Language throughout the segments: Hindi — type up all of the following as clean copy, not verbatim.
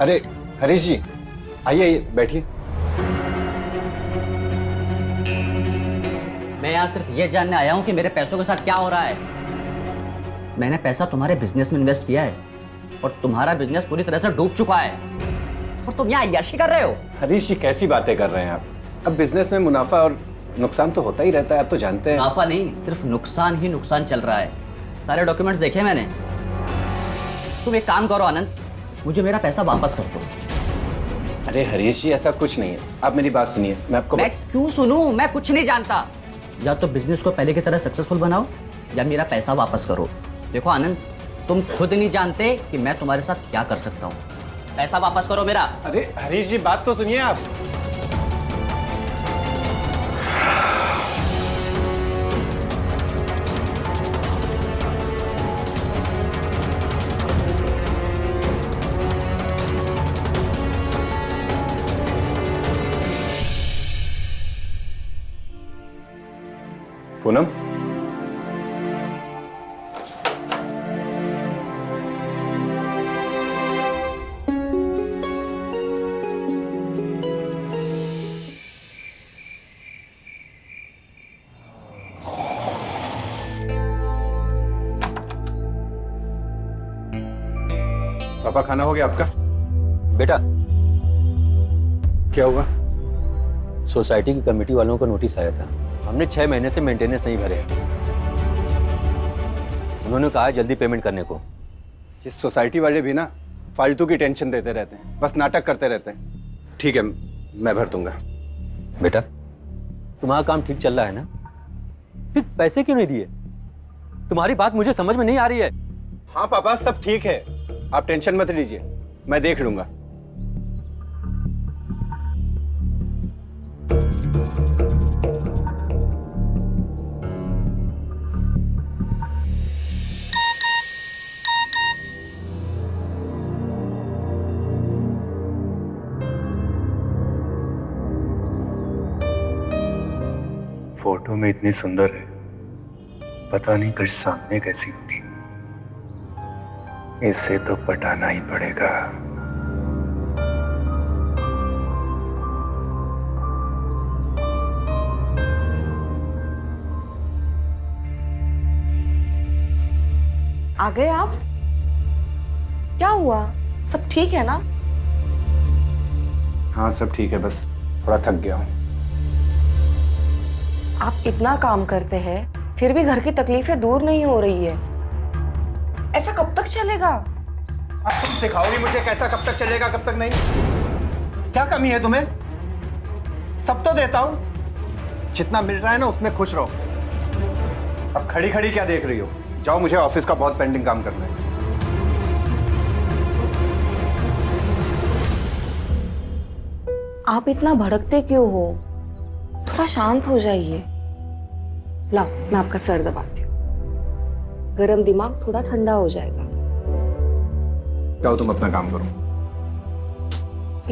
अरे हरीश जी, आइए आइए बैठिए। मैं यहाँ सिर्फ ये जानने आया हूँ कि मेरे पैसों के साथ क्या हो रहा है। मैंने पैसा तुम्हारे बिजनेस में इन्वेस्ट किया है और तुम्हारा बिजनेस पूरी तरह से डूब चुका है और तुम यहाँ अय्याशी कर रहे हो। हरीश जी कैसी बातें कर रहे हैं आप? अब बिजनेस में मुनाफा और नुकसान तो होता ही रहता है, आप तो जानते हैं। मुनाफा नहीं, सिर्फ नुकसान ही नुकसान चल रहा है। सारे डॉक्यूमेंट्स देखे मैंने। तुम एक काम करो आनंद, मुझे मेरा पैसा वापस कर दो। अरे हरीश जी ऐसा कुछ नहीं है, आप मेरी बात सुनिए। मैं क्यों सुनूं? मैं कुछ नहीं जानता। या तो बिजनेस को पहले की तरह सक्सेसफुल बनाओ या मेरा पैसा वापस करो। देखो आनंद, तुम खुद नहीं जानते कि मैं तुम्हारे साथ क्या कर सकता हूँ। पैसा वापस करो मेरा। अरे हरीश जी बात तो सुनिए आप। पूनम, पापा खाना हो गया आपका? बेटा, क्या हुआ? सोसाइटी की कमेटी वालों का नोटिस आया था। हमने 6 महीने से मेंटेनेंस नहीं भरे। उन्होंने कहा है जल्दी पेमेंट करने को। इस सोसाइटी वाले भी ना फालतू की टेंशन देते रहते हैं, बस नाटक करते रहते हैं। ठीक है, मैं भर दूंगा। बेटा, तुम्हारा काम ठीक चल रहा है ना? फिर पैसे क्यों नहीं दिए? तुम्हारी बात मुझे समझ में नहीं आ रही है। हाँ पापा, सब ठीक है, आप टेंशन मत लीजिए, मैं देख लूंगा। फोटो में इतनी सुंदर है, पता नहीं कल सामने कैसी होगी। इसे तो पटाना ही पड़ेगा। आ गए आप? क्या हुआ? सब ठीक है ना? हाँ सब ठीक है, बस थोड़ा थक गया हूँ। आप इतना काम करते हैं फिर भी घर की तकलीफें दूर नहीं हो रही है। ऐसा कब तक चलेगा? अब तुम सिखाओगी मुझे कैसा कब तक चलेगा कब तक नहीं? क्या कमी है तुम्हें? सब तो देता हूं, जितना मिल रहा है ना उसमें खुश रहो। अब खड़ी खड़ी क्या देख रही हो? जाओ, मुझे ऑफिस का बहुत पेंडिंग काम करना है। आप इतना भड़कते क्यों हो? थोड़ा शांत हो जाइए। लाओ, मैं आपका सर दबाती हूँ। गरम दिमाग थोड़ा ठंडा हो जाएगा। जाओ तुम अपना काम करो।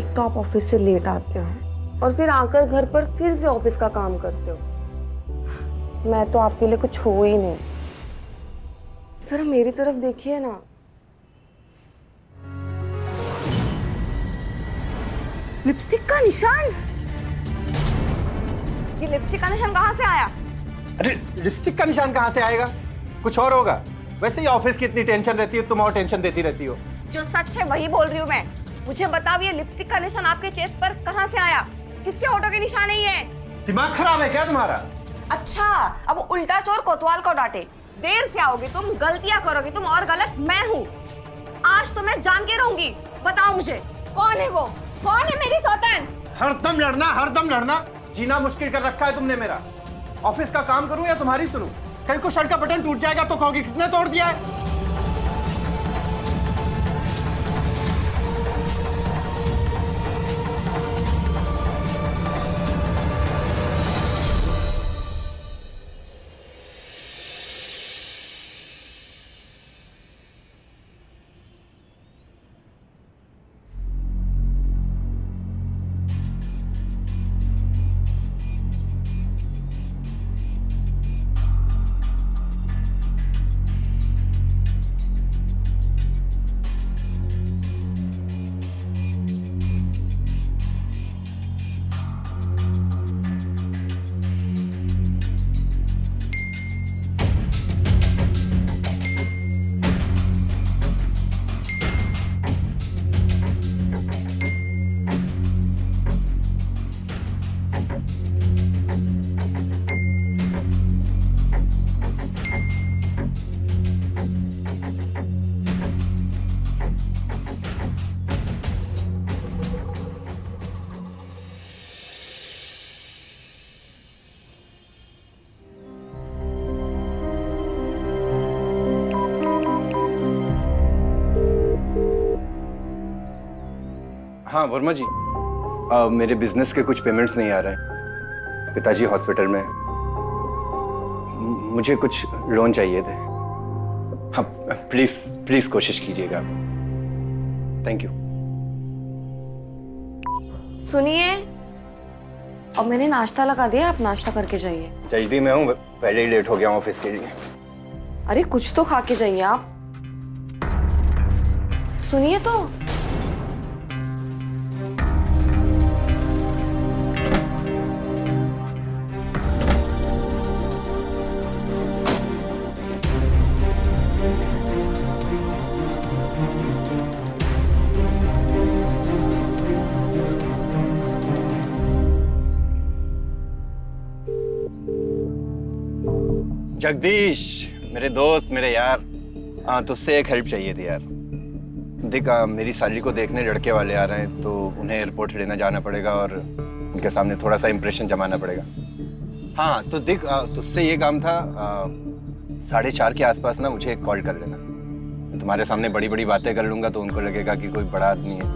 एक तो आप ऑफिस से लेट आते हो और फिर आकर घर पर फिर से ऑफिस का काम करते हो। मैं तो आपके लिए कुछ हो ही नहीं। जरा मेरी तरफ देखिए ना। लिपस्टिक का निशान? ये लिपस्टिक का निशान कहाँ से आया? अरे लिपस्टिक का निशान कहाँ से आएगा? कुछ और होगा। वैसे ही ऑफिस की इतनी टेंशन रहती है, तुम और टेंशन देती रहती हो। जो सच है वही बोल रही हूँ मैं। मुझे बताओ, ये लिपस्टिक का निशान आपके चेस्ट पर कहाँ से आया? किसके ऑटो के निशान है ये? दिमाग खराब है क्या तुम्हारा? अच्छा, अब उल्टा चोर कोतवाल को डांटे। देर से आओगी तुम, गलतियां करोगी तुम और गलत मैं हूँ। आज तो मैं जान के रहूंगी। बताओ मुझे, कौन है वो? कौन है मेरी सौतन? हरदम लड़ना, हरदम लड़ना। जीना मुश्किल कर रखा है तुमने मेरा। ऑफिस का काम करूं या तुम्हारी सुनूं? कल को शर्ट का बटन टूट जाएगा तो कहोगी किसने तोड़ दिया है? हाँ वर्मा जी, मेरे बिजनेस के कुछ पेमेंट्स नहीं आ रहे हैं। पिताजी हॉस्पिटल में हैं। मुझे कुछ लोन चाहिए थे। हाँ प्लीज प्लीज कोशिश कीजिएगा। Thank you. सुनिए, और मैंने नाश्ता लगा दिया, आप नाश्ता करके जाइए। जल्दी में हूँ, पहले ही लेट हो गया ऑफिस के लिए। अरे कुछ तो खा के जाइए आप। सुनिए तो। जगदीश, मेरे दोस्त, मेरे यार, हाँ तुझसे एक हेल्प चाहिए थी यार। देख मेरी साली को देखने लड़के वाले आ रहे हैं, तो उन्हें एयरपोर्ट लेना जाना पड़ेगा और उनके सामने थोड़ा सा इंप्रेशन जमाना पड़ेगा। हाँ तो देख तुझसे ये काम था, 4:30 के आसपास ना मुझे एक कॉल कर लेना। तुम्हारे सामने बड़ी बड़ी बातें कर लूंगा तो उनको लगेगा कि कोई बड़ा आदमी है।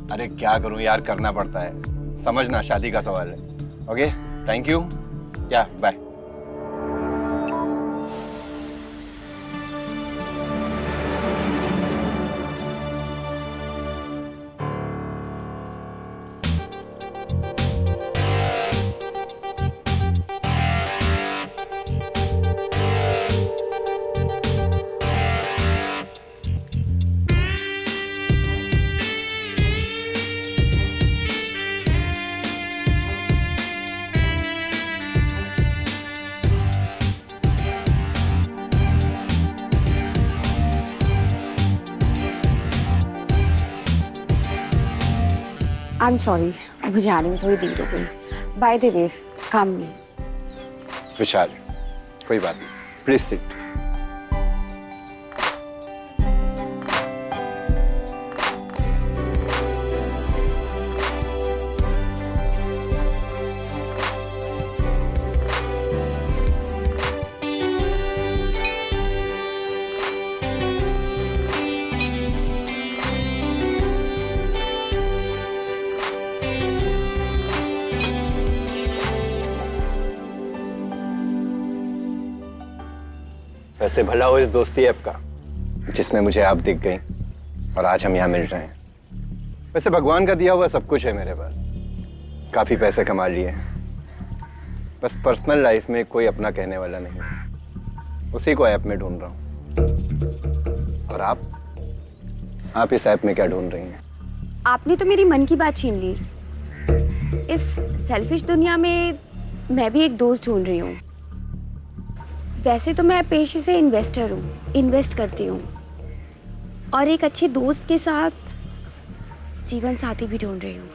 अरे क्या करूं यार, करना पड़ता है, समझना, शादी का सवाल है। ओके थैंक यू, या बाय। आई एम सॉरी, मुझे आने में थोड़ी देर हो गई। बाय द वे, काम नहीं। विशाल, कोई बात नहीं, प्लीज सिट। वैसे भला हो इस दोस्ती ऐप का, जिसमें मुझे आप दिख गई और आज हम यहाँ मिल रहे हैं। वैसे भगवान का दिया हुआ सब कुछ है मेरे पास, काफी पैसे कमा लिए, बस पर्सनल लाइफ में कोई अपना कहने वाला नहीं, उसी को ऐप में ढूंढ रहा हूँ। और आप इस ऐप में क्या ढूंढ रही हैं? आपने तो मेरी मन की बात छीन ली। इस सेल्फिश दुनिया में मैं भी एक दोस्त ढूंढ रही हूँ। वैसे तो मैं पेशे से इन्वेस्टर हूँ, इन्वेस्ट करती हूँ, और एक अच्छे दोस्त के साथ जीवन साथी भी ढूंढ रही हूँ।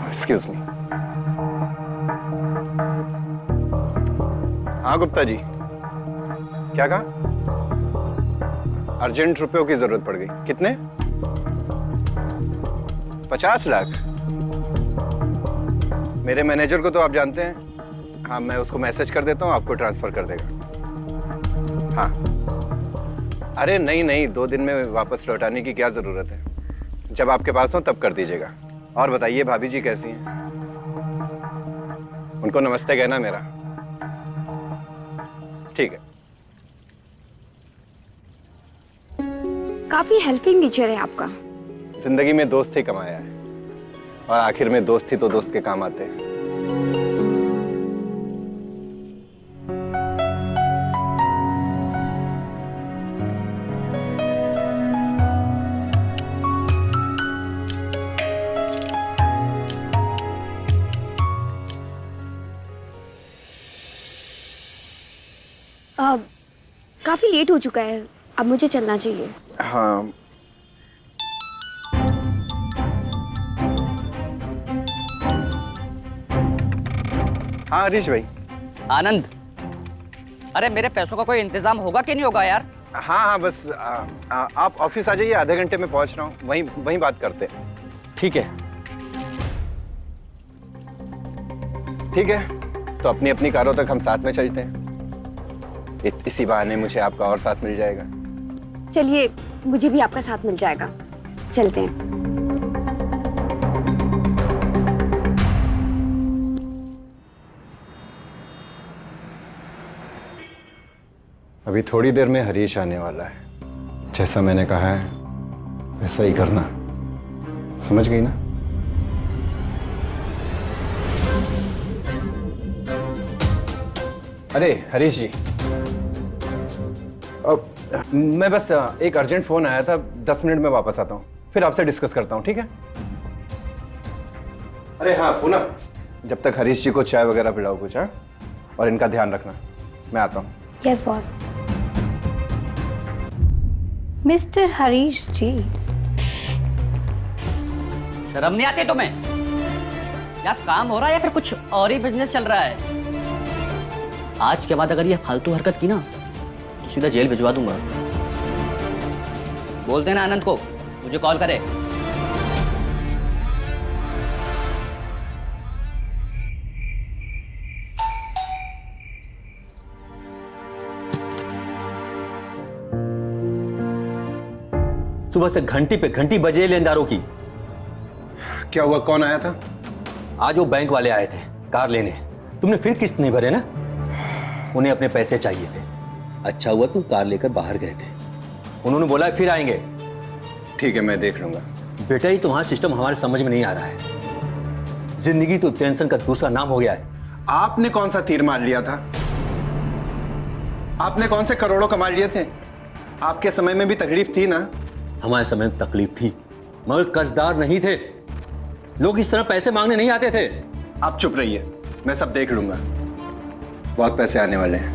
Excuse me. हाँ गुप्ता जी, क्या कहा? अर्जेंट रुपयों की जरूरत पड़ गई। कितने? 50 लाख? मेरे मैनेजर को तो आप जानते हैं। हाँ मैं उसको मैसेज कर देता हूँ, आपको ट्रांसफर कर देगा। हाँ अरे नहीं, 2 दिन में वापस लौटाने की क्या जरूरत है, जब आपके पास हो तब कर दीजिएगा। और बताइए भाभी जी कैसी हैं? उनको नमस्ते कहना मेरा। ठीक है। काफी हेल्पिंग नेचर है आपका। जिंदगी में दोस्त ही कमाया है, और आखिर में दोस्त ही तो दोस्त के काम आते हैं। काफी लेट हो चुका है, अब मुझे चलना चाहिए। हाँ हाँ हरीश भाई। आनंद, अरे मेरे पैसों का कोई इंतजाम होगा कि नहीं होगा यार? हाँ बस आप ऑफिस आ जाइए, आधे घंटे में पहुंच रहा हूँ, वहीं बात करते हैं। ठीक है। ठीक है, तो अपनी अपनी कारों तक हम साथ में चलते हैं, इसी बहाने मुझे आपका और साथ मिल जाएगा। चलिए, मुझे भी आपका साथ मिल जाएगा। चलते हैं। अभी थोड़ी देर में हरीश आने वाला है। जैसा मैंने कहा है वैसा ही करना, समझ गई ना? अरे हरीश जी, मैं बस एक अर्जेंट फोन आया था, 10 मिनट में वापस आता हूँ, फिर आपसे डिस्कस करता हूँ, ठीक है? अरे हाँ पूनम, जब तक हरीश जी को चाय वगैरह पिलाओ कुछ, हाँ? और इनका ध्यान रखना, मैं आता हूँ। Yes boss. मिस्टर हरीश जी, शर्म नहीं आती तुम्हें? या काम हो रहा है या फिर कुछ और ही बिजनेस चल रहा है? आज के बाद अगर ये फालतू हरकत की ना तो सीधा जेल भिजवा दूंगा। बोल देना आनंद को मुझे कॉल करे। सुबह से घंटी पे घंटी बजे लेनदारों की। क्या हुआ, कौन आया था? आज वो बैंक वाले आए थे कार लेने। तुमने फिर किस्त नहीं भरे ना? उन्हें अपने पैसे चाहिए थे। अच्छा हुआ तुम कार लेकर बाहर गए थे। उन्होंने बोला फिर आएंगे। ठीक है, मैं देख लूंगा। बेटा, ये तुम्हारा सिस्टम हमारे समझ में नहीं आ रहा है। जिंदगी तो टेंशन का दूसरा नाम हो गया है। आपने कौन सा तीर मार लिया था? आपने कौन से करोड़ों कमा लिए थे? आपके समय में भी तकलीफ थी ना? हमारे समय में तकलीफ थी, मगर कर्जदार नहीं थे। लोग इस तरह पैसे मांगने नहीं आते थे। आप चुप रहिए, मैं सब देख लूंगा। बहुत पैसे आने वाले हैं।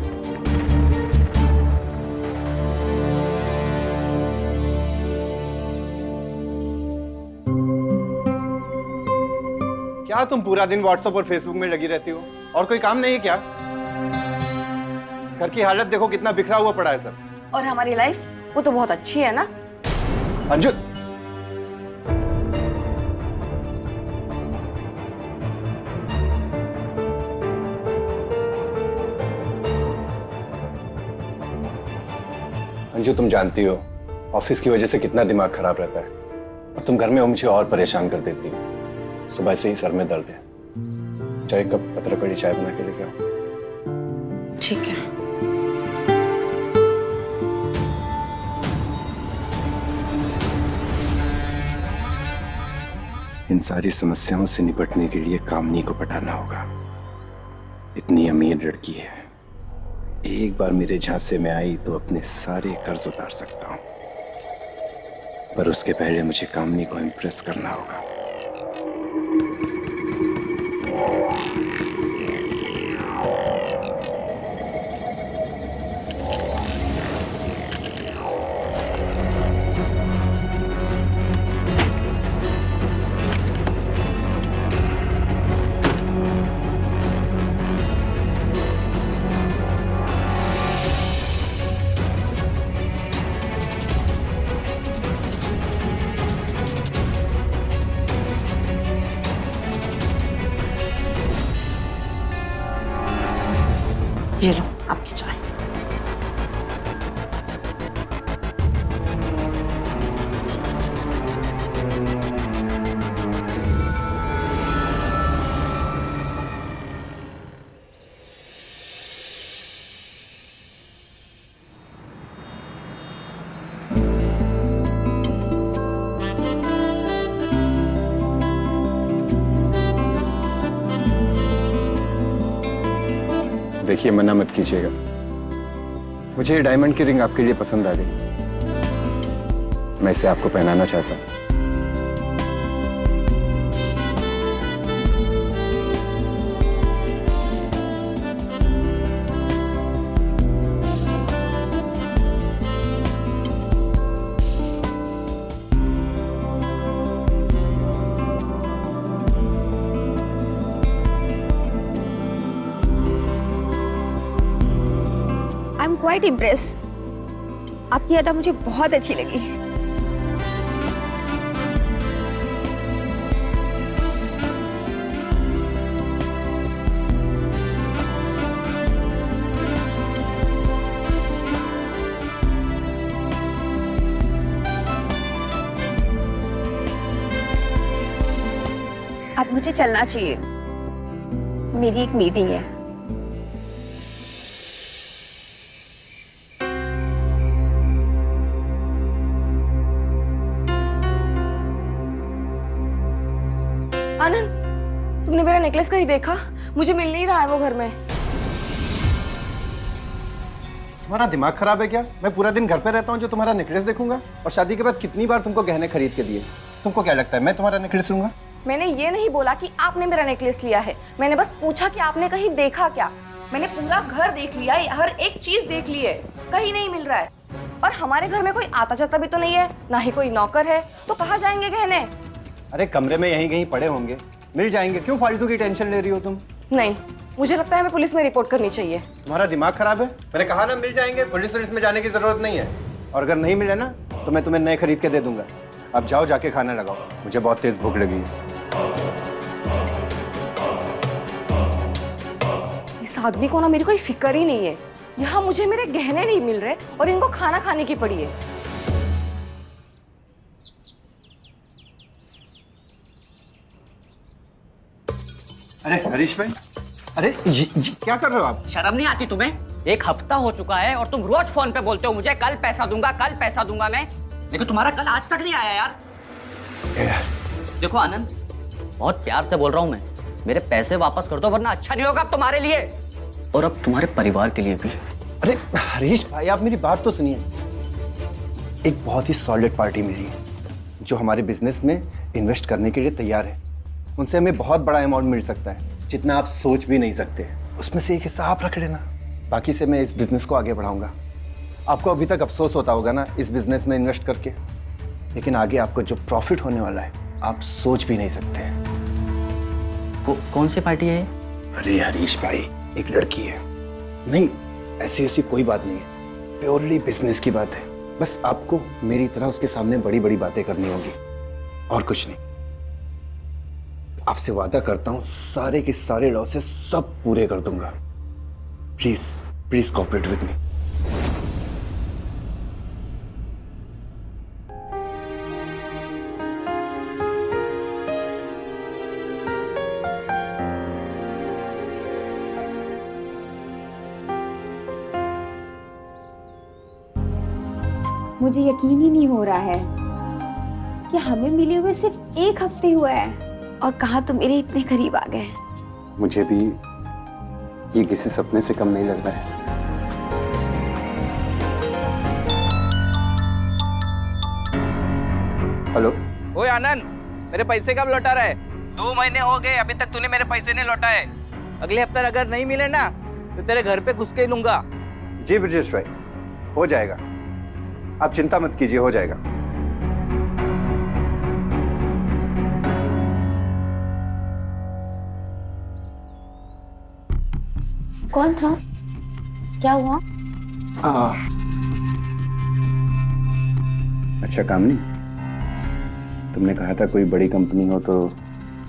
क्या तुम पूरा दिन व्हाट्सएप और फेसबुक में लगी रहती हो? और कोई काम नहीं है क्या? घर की हालत देखो, कितना बिखरा हुआ पड़ा है सब। और हमारी लाइफ वो तो बहुत अच्छी है ना। अंजू, अंजू तुम जानती हो ऑफिस की वजह से कितना दिमाग खराब रहता है, और तुम घर में हो मुझे और परेशान कर देती हो। सुबह से ही सर में दर्द है। चाय कप अदरक वाली चाय बना के लेके आओ। ठीक है। इन सारी समस्याओं से निपटने के लिए कामनी को पटाना होगा। इतनी अमीर लड़की है, एक बार मेरे झांसे में आई तो अपने सारे कर्ज उतार सकता हूं, पर उसके पहले मुझे कामनी को इम्प्रेस करना होगा। ये लो आपकी चाय। देखिए, मना मत कीजिएगा, मुझे ये डायमंड की रिंग आपके लिए पसंद आ गई। मैं इसे आपको पहनाना चाहता हूँ। I am quite impress. आपकी अदा मुझे बहुत अच्छी लगी। मुझे चलना चाहिए, मेरी एक मीटिंग है। आनंद, तुमने मेरा नेकलेस कहीं देखा? मुझे मिल नहीं रहा है वो घर में। तुम्हारा दिमाग खराब है क्या? मैं पूरा दिन घर पे रहता हूँ जो तुम्हारा नेकलेस देखूंगा? और शादी के बाद कितनी बार तुमको गहने खरीद के दिए? तुमको क्या लगता है मैं तुम्हारा नेकलेस लूंगा? मैंने ये नहीं बोला कि आपने मेरा नेकलेस लिया है, मैंने बस पूछा कि आपने कहीं देखा क्या। मैंने पूरा घर देख लिया, हर एक चीज देख ली है, कहीं नहीं मिल रहा है। और हमारे घर में कोई आता जाता भी तो नहीं है, ना ही कोई नौकर है, तो कहाँ जाएंगे गहने? अरे कमरे में यहीं कहीं पड़े होंगे, मिल जाएंगे। क्यों फालतू की टेंशन ले रही हो तुम? नहीं, मुझे लगता है हमें पुलिस में रिपोर्ट करनी चाहिए। तुम्हारा दिमाग खराब है? मैंने कहा ना मिल जाएंगे, पुलिस में जाने की जरूरत नहीं है। और अगर नहीं मिले ना तो मैं तुम्हें नए खरीद के दे दूंगा। अब जाओ, जाके खाना लगाओ, मुझे बहुत तेज भूख लगी है। इस आदमी को ना मेरी कोई फिक्र ही नहीं है। यहाँ मुझे मेरे गहने नहीं मिल रहे और इनको खाना खाने की पड़ी है। अरे हरीश भाई, अरे ये क्या कर रहे हो आप? शर्म नहीं आती तुम्हें? एक हफ्ता हो चुका है और तुम रोज फोन पे बोलते हो मुझे कल पैसा दूंगा, कल पैसा दूंगा मैं, लेकिन तुम्हारा कल आज तक नहीं आया यार। देखो आनंद, बहुत प्यार से बोल रहा हूँ मैं, मेरे पैसे वापस कर दो वरना अच्छा नहीं होगा अब तुम्हारे लिए और अब तुम्हारे परिवार के लिए भी। अरे हरीश भाई, आप मेरी बात तो सुनिए। एक बहुत ही सॉलिड पार्टी मिली है जो हमारे बिजनेस में इन्वेस्ट करने के लिए तैयार है। उनसे हमें बहुत बड़ा अमाउंट मिल सकता है, जितना आप सोच भी नहीं सकते। उसमें से एक हिस्सा आप रख लेना, बाकी से मैं इस बिजनेस को आगे बढ़ाऊंगा। आपको अभी तक अफसोस होता होगा ना इस बिजनेस में इन्वेस्ट करके, लेकिन आगे आपको जो प्रॉफिट होने वाला है आप सोच भी नहीं सकते। कौन सी पार्टी है? अरे हरीश भाई, एक लड़की है। नहीं, ऐसी ऐसी कोई बात नहीं है, प्योरली बिजनेस की बात है। बस आपको मेरी तरह उसके सामने बड़ी बड़ी बातें करनी होगी और कुछ नहीं। आपसे वादा करता हूं सारे के सारे लॉसेस सब पूरे कर दूंगा। Please please cooperate with me. मुझे यकीन ही नहीं हो रहा है कि हमें मिले हुए सिर्फ एक हफ्ते हुआ है और कहा तो मेरे इतने करीब आ गए। मुझे भी ये किसी सपने से कम नहीं लग रहा है। हेलो। ओए आनंद, मेरे पैसे कब लौटा रहा है? 2 महीने हो गए, अभी तक तूने मेरे पैसे नहीं लौटाए। अगले हफ्ते अगर नहीं मिले ना तो तेरे घर पे घुस के ही लूंगा। जी ब्रजेश भाई, हो जाएगा, आप चिंता मत कीजिए, हो जाएगा। कौन था? क्या हुआ? अच्छा कामनी, तुमने कहा था कोई बड़ी कंपनी हो तो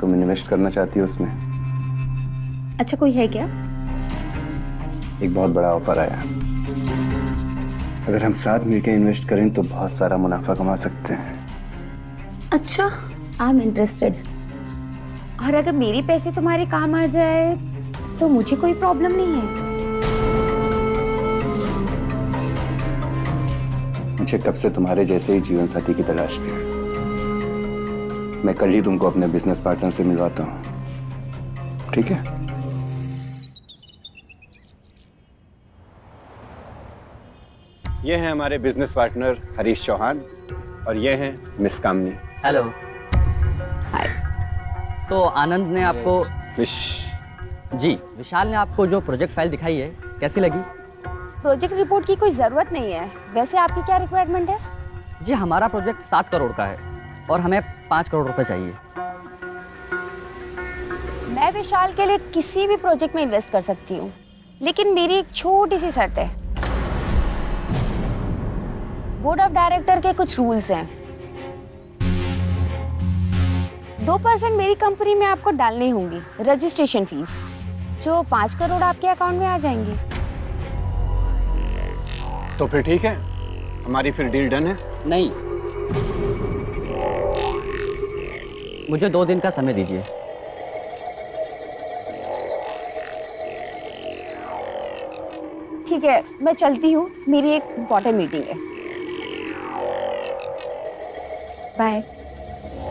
तुम इन्वेस्ट करना चाहती हो उसमें। अच्छा, कोई है क्या? एक बहुत बड़ा ऑफर आया। अगर हम साथ मिलकर इन्वेस्ट करें तो बहुत सारा मुनाफा कमा सकते हैं। अच्छा, आई एम इंटरेस्टेड। और अगर मेरे पैसे तुम्हारे काम आ जाए तो मुझे कोई प्रॉब्लम नहीं है। मुझे कब से तुम्हारे जैसे ही जीवन साथी की तलाश थी। मैं कल ही तुमको अपने बिजनेस पार्टनर से मिलवाता हूँ, ठीक है? ये हैं हमारे बिजनेस पार्टनर हरीश चौहान और ये हैं मिस कामनी। हेलो। हाय। तो आनंद ने आपको विशाल ने आपको जो प्रोजेक्ट फाइल दिखाई है कैसी लगी? प्रोजेक्ट रिपोर्ट की कोई जरूरत नहीं है। वैसे आपकी क्या रिक्वायरमेंट है? जी, हमारा प्रोजेक्ट 7 करोड़ का है और हमें 5 करोड़ रुपए चाहिए। मैं विशाल के लिए किसी भी प्रोजेक्ट में इन्वेस्ट कर सकती हूँ, लेकिन मेरी एक छोटी सी शर्त है। बोर्ड ऑफ डायरेक्टर के कुछ रूल्स हैं। 2% मेरी कंपनी में आपको डालनी होंगी रजिस्ट्रेशन फीस, जो 5 करोड़ आपके अकाउंट में आ जाएंगी। तो फिर ठीक है, हमारी फिर डील डन है। नहीं, मुझे 2 दिन का समय दीजिए। ठीक है, मैं चलती हूँ, मेरी एक इम्पोर्टेंट मीटिंग है। बाय।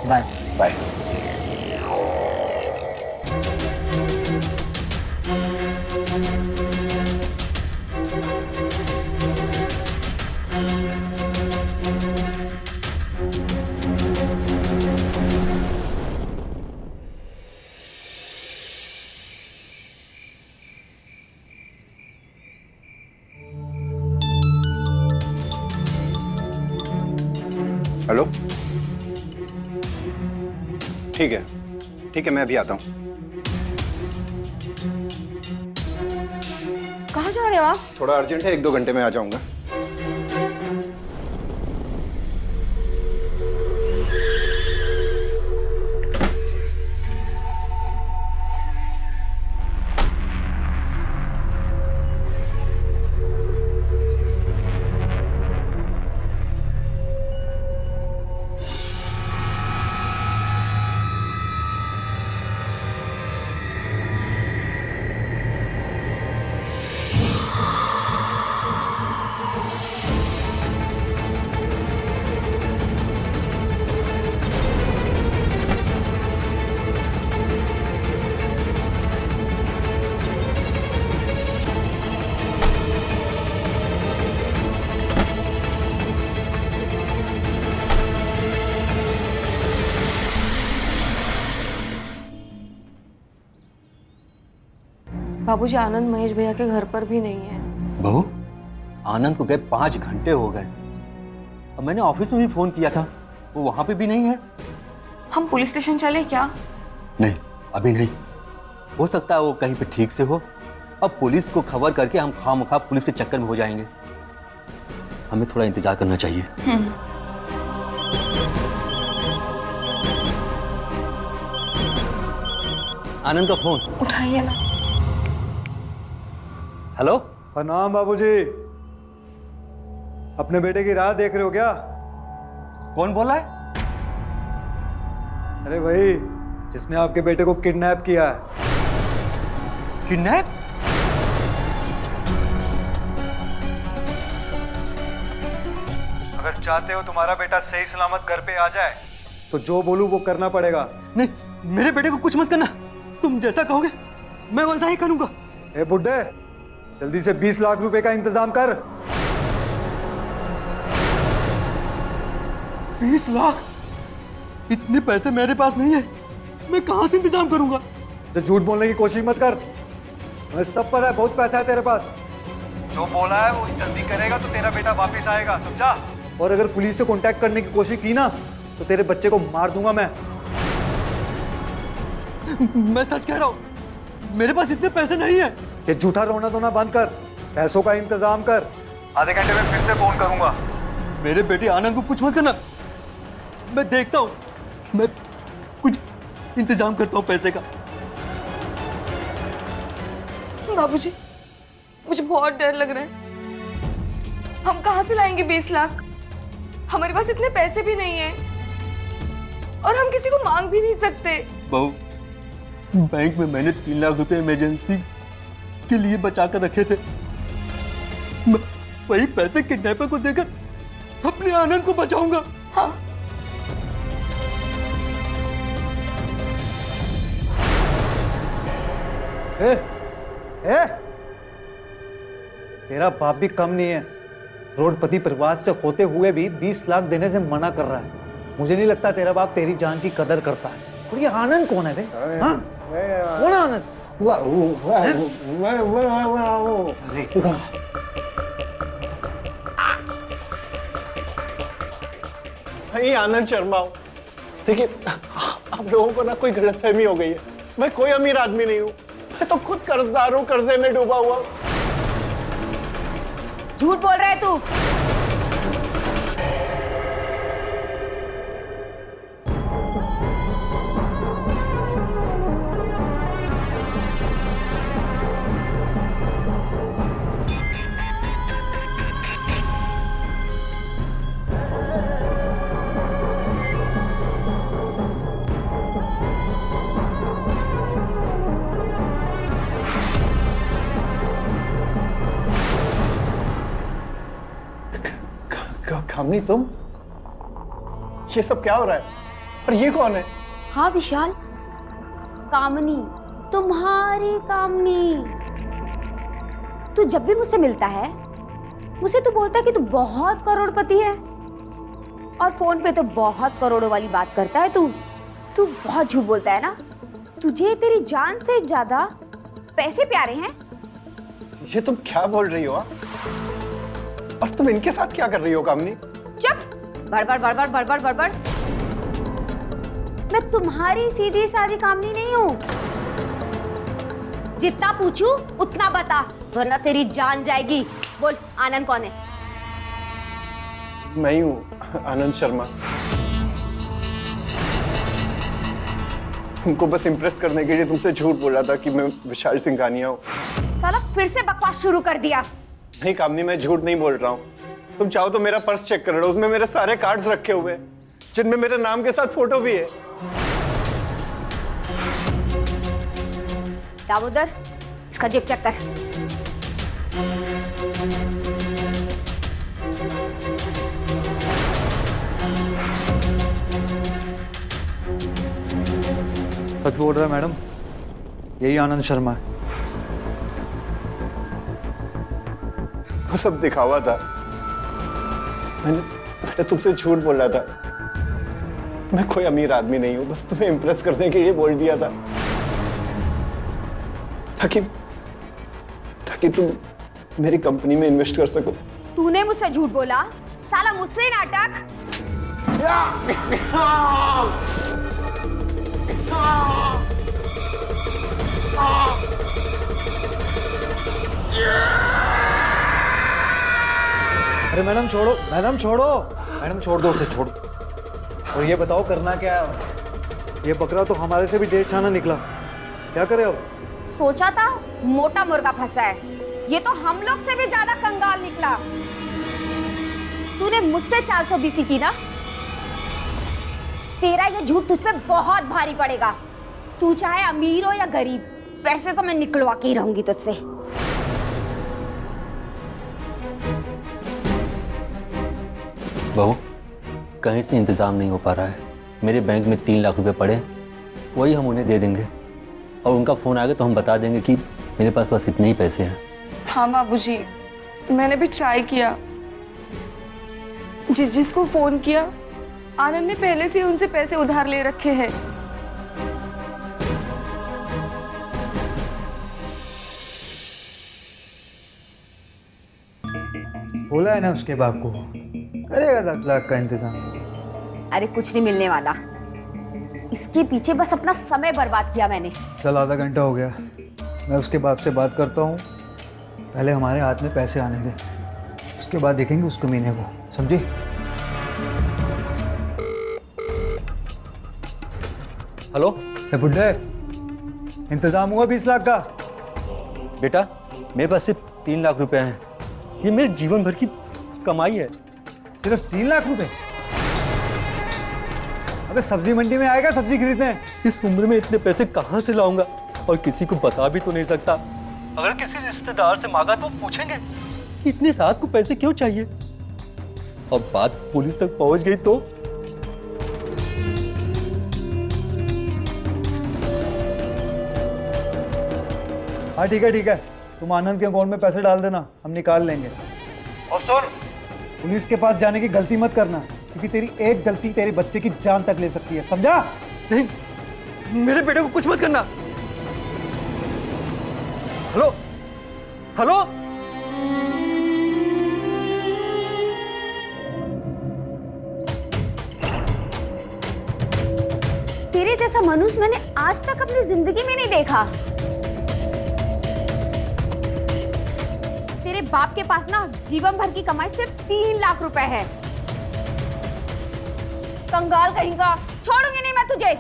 बाय। बाय। हेलो, ठीक है, ठीक है, मैं अभी आता हूँ। कहाँ जा रहे हो आप? थोड़ा अर्जेंट है, 1-2 घंटे में आ जाऊंगा। बाबूजी, आनंद महेश भैया के घर पर भी नहीं है। बहू, आनंद को गए 5 घंटे हो गए। अब मैंने ऑफिस में भी फोन किया था, वो वहां पे भी नहीं है। हम पुलिस स्टेशन चले क्या? नहीं, अभी नहीं। हो सकता है वो कहीं पे ठीक से हो। अब पुलिस को खबर करके हम खामखा पुलिस के चक्कर में हो जाएंगे। हमें थोड़ा इंतजार करना चाहिए। आनंद का फोन। उठाइए ना। हेलो। प्रणाम बाबूजी। अपने बेटे की राह देख रहे हो क्या? कौन बोल रहा है? अरे वही जिसने आपके बेटे को किडनैप किया है। किडनैप? अगर चाहते हो तुम्हारा बेटा सही सलामत घर पे आ जाए तो जो बोलूं वो करना पड़ेगा। नहीं, मेरे बेटे को कुछ मत करना। तुम जैसा कहोगे मैं वैसा ही करूंगा। ए बुड्ढे, जल्दी से 20 लाख रुपए का इंतजाम कर। 20 लाख? इतने पैसे मेरे पास नहीं है, मैं कहां से इंतजाम करूंगा? तो झूठ बोलने की कोशिश मत कर, मुझे सब पता है, बहुत पैसा है तेरे पास। जो बोला है वो जल्दी करेगा तो तेरा बेटा वापस आएगा, समझा? और अगर पुलिस से कांटेक्ट करने की कोशिश की ना तो तेरे बच्चे को मार दूंगा मैं। मैं सच कह रहा हूं, मेरे पास इतने पैसे नहीं है। ये झूठा रोना धोना बंद कर, पैसों का इंतजाम कर। आधे घंटे में फिर से फोन करूंगा। मेरे बेटे आनंद को कुछ मत करना, मैं देखता हूं, मैं कुछ इंतजाम करता हूं पैसे का। बाबूजी, मुझे बहुत डर लग रहा है। हम कहाँ से लाएंगे 20 लाख? हमारे पास इतने पैसे भी नहीं है और हम किसी को मांग भी नहीं सकते। बहू, बैंक में मैंने 3 लाख रुपए इमरजेंसी के लिए बचा कर रखे थे। मैं वही पैसे किडनैपर को देकर अपने आनंद को बचाऊंगा। हाँ। ए, ए, तेरा बाप भी कम नहीं है, करोड़पति परिवार से होते हुए भी 20 लाख देने से मना कर रहा है। मुझे नहीं लगता तेरा बाप तेरी जान की कदर करता है। और ये आनंद कौन है रे? हाँ? कौन है आनंद? भाई आनंद शर्मा हो। देखिए, आप लोगों को ना कोई गलतफहमी हो गई है। मैं कोई अमीर आदमी नहीं हूँ, मैं तो खुद कर्जदार हूँ, कर्जे में डूबा हुआ। झूठ बोल रहा है तू। कामनी तुम? ये सब क्या हो रहा है? और ये कौन है? हाँ विशाल, कामनी, तुम्हारी कामनी। तू जब भी मुझसे मिलता है मुझसे तो बोलता है कि तू बहुत करोड़पति है, और फोन पे तो बहुत करोड़ों वाली बात करता है। तू बहुत झूठ बोलता है ना। तुझे तेरी जान से ज्यादा पैसे प्यारे हैं। ये तुम क्या बोल रही हो? और तुम इनके साथ क्या कर रही हो कामनी? चुप, बड़बड़ बड़बड़ बड़बड़ बड़बड़। मैं तुम्हारी सीधी सादी कामनी नहीं हूं। जितना पूछूं उतना बता, वरना तेरी जान जाएगी। बोल, आनंद कौन है? मैं ही हूं, आनंद शर्मा। तुमको बस इम्प्रेस करने के लिए तुमसे झूठ बोला था कि मैं विशाल सिंघानिया हूं। साला फिर से बकवास शुरू कर दिया। नहीं कामनी, मैं झूठ नहीं बोल रहा हूं। तुम चाहो तो मेरा पर्स चेक कर लो, उसमें मेरे सारे कार्ड्स रखे हुए हैं, जिनमें मेरे नाम के साथ फोटो भी है। दामोदर, इसका जेब चेक कर। सच बोल रहा है मैडम, यही आनंद शर्मा है। वो सब दिखावा था। मैंने तुमसे झूठ बोला था। मैं कोई अमीर आदमी नहीं हूं, बस तुम्हें इम्प्रेस करने के लिए बोल दिया था, ताकि तुम मेरी कंपनी में इन्वेस्ट कर सको। तूने मुझसे झूठ बोला? साला मुझसे ही नाटक। अरे मैडम छोड़ो, मैडम छोड़ो, मैडम छोड़ दो उसे, छोड़ो। और ये बताओ करना क्या है? ये बकरा तो हमारे से भी ढेर छाना निकला, क्या करे अब? सोचा था मोटा मुर्गा फंसा है, ये तो हम लोग से भी ज्यादा कंगाल निकला। तूने मुझसे 400 बीसी की ना? तेरा ये झूठ तुझ पे बहुत भारी पड़ेगा। तू चाहे अमीर हो या गरीब, पैसे तो मैं निकलवा के ही रहूंगी तुझसे। बहू, कहीं से इंतजाम नहीं हो पा रहा है। मेरे बैंक में 3 लाख रुपए पड़े, वही हम उन्हें दे देंगे, और उनका फोन आएगा तो हम बता देंगे कि मेरे पास बस इतने ही पैसे हैं। हाँ बाबूजी, मैंने भी ट्राई किया। जिसको फोन किया, आनंद ने पहले से उनसे पैसे उधार ले रखे हैं। बोला है ना उसके बाप को, करेगा 10 लाख का इंतजाम। अरे कुछ नहीं मिलने वाला, इसके पीछे बस अपना समय बर्बाद किया मैंने। चल आधा घंटा हो गया, मैं उसके बाप से बात करता हूँ। पहले हमारे हाथ में पैसे आने दे, उसके बाद देखेंगे उसको मीने को, समझी? हेलो बुड्ढे, इंतजाम हुआ 20 लाख का? बेटा, मेरे पास सिर्फ 3 लाख रुपए हैं। ये मेरे जीवन भर की कमाई है। सिर्फ 3 लाख रुपए? अबे सब्जी मंडी में आएगा सब्जी खरीदने? इस उम्र में इतने पैसे कहाँ से लाऊंगा, और किसी को बता भी तो नहीं सकता। अगर किसी रिश्तेदार से मांगा तो पूछेंगे इतनी रात को पैसे क्यों चाहिए। अब बात पुलिस तक पहुंच गई तो? हाँ ठीक है ठीक है, तुम आनंद के अकाउंट में पैसे डाल देना, हम निकाल लेंगे। और सुन, पुलिस के पास जाने की गलती मत करना, क्योंकि तेरी एक गलती तेरे बच्चे की जान तक ले सकती है, समझा? नहीं, मेरे बेटे को कुछ मत करना। हेलो हेलो, तेरे जैसा मनुष्य मैंने आज तक अपनी जिंदगी में नहीं देखा। तेरे बाप के पास ना जीवन भर की कमाई सिर्फ 3 लाख रुपए है। कंगाल कहीं का, छोड़ूंगी नहीं मैं तुझे।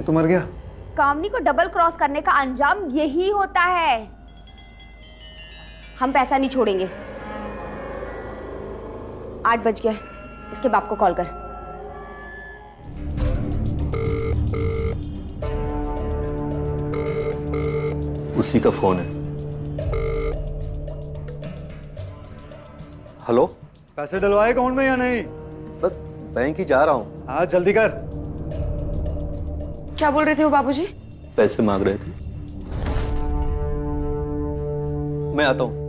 तो मर गया। कामनी को डबल क्रॉस करने का अंजाम यही होता है। हम पैसा नहीं छोड़ेंगे। 8 बज गया, इसके बाप को कॉल कर। उसी का फोन है। हेलो, पैसे डलवाए अकाउंट में या नहीं? बस बैंक ही जा रहा हूँ। हाँ जल्दी कर। क्या बोल रहे थे वो बाबूजी? पैसे मांग रहे थे। मैं आता हूँ।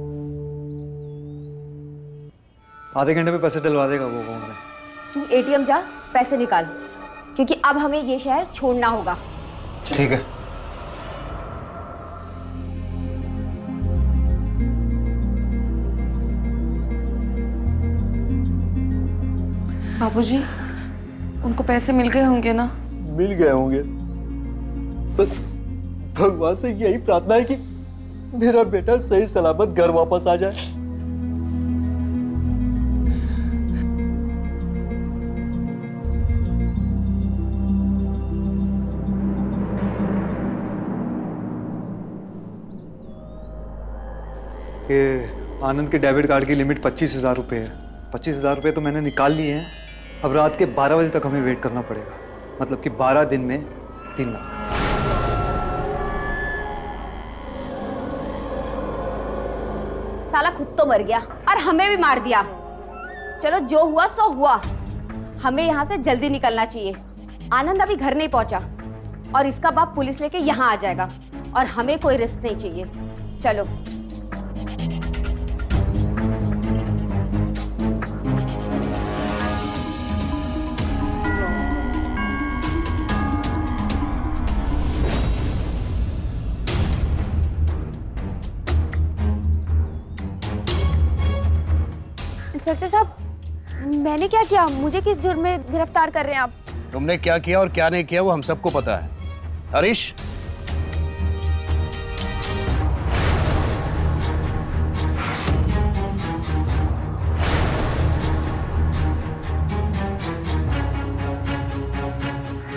आधे घंटे में पैसे डलवा देगा वो अकाउंट में। तू एटीएम जा, पैसे निकाल, क्योंकि अब हमें ये शहर छोड़ना होगा। ठीक है। बाबूजी, उनको पैसे मिल गए होंगे ना? मिल गए होंगे। बस भगवान से यही प्रार्थना है कि मेरा बेटा सही सलामत घर वापस आ जाए। ये आनंद के डेबिट कार्ड की लिमिट 25,000 रुपये है। 25,000 रुपये तो मैंने निकाल लिए हैं। अब रात के 12 बजे तक हमें वेट करना पड़ेगा। मतलब कि 12 दिन में 3 लाख। साला खुद तो मर गया और हमें भी मार दिया। चलो जो हुआ सो हुआ, हमें यहाँ से जल्दी निकलना चाहिए। आनंद अभी घर नहीं पहुंचा और इसका बाप पुलिस लेके यहाँ आ जाएगा और हमें कोई रिस्क नहीं चाहिए। चलो। इंस्पेक्टर साहब, मैंने क्या किया? मुझे किस जुर्म में गिरफ्तार कर रहे हैं आप? तुमने क्या किया और क्या नहीं किया वो हम सबको पता है। हरीश,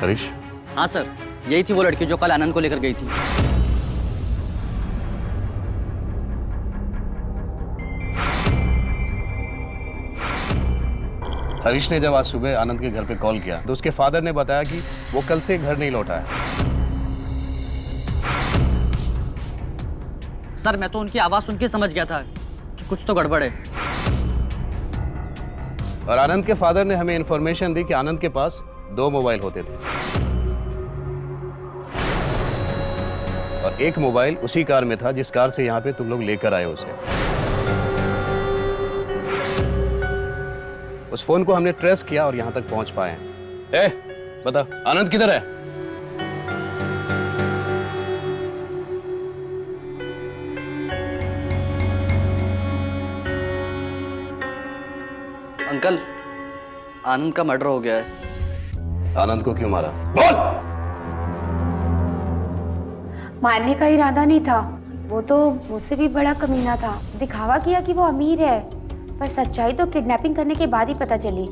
हरीश, हाँ सर, यही थी वो लड़की जो कल आनंद को लेकर गई थी। हरीश ने जब आज सुबह आनंद के घर पे कॉल किया तो उसके फादर ने बताया कि वो कल से घर नहीं लौटा है। सर, मैं तो उनकी आवाज सुन के समझ गया था कि कुछ तो गड़बड़ है। और आनंद के फादर ने हमें इंफॉर्मेशन दी कि आनंद के पास 2 मोबाइल होते थे और एक मोबाइल उसी कार में था जिस कार से यहाँ पे तुम लोग लेकर आए उसे। उस फोन को हमने ट्रेस किया और यहाँ तक पहुंच पाए हैं। बता, आनंद किधर है? अंकल, आनंद का मर्डर हो गया है। आनंद को क्यों मारा? बोल। मारने का इरादा नहीं था, वो तो मुझसे भी बड़ा कमीना था। दिखावा किया कि वो अमीर है, पर सच्चाई तो किडनैपिंग करने के बाद ही पता चली।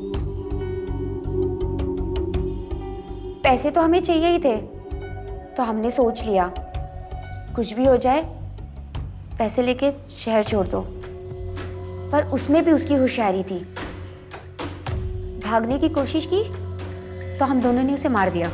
पैसे तो हमें चाहिए ही थे, तो हमने सोच लिया कुछ भी हो जाए पैसे लेके शहर छोड़ दो। पर उसमें भी उसकी होशियारी थी। भागने की कोशिश की तो हम दोनों ने उसे मार दिया।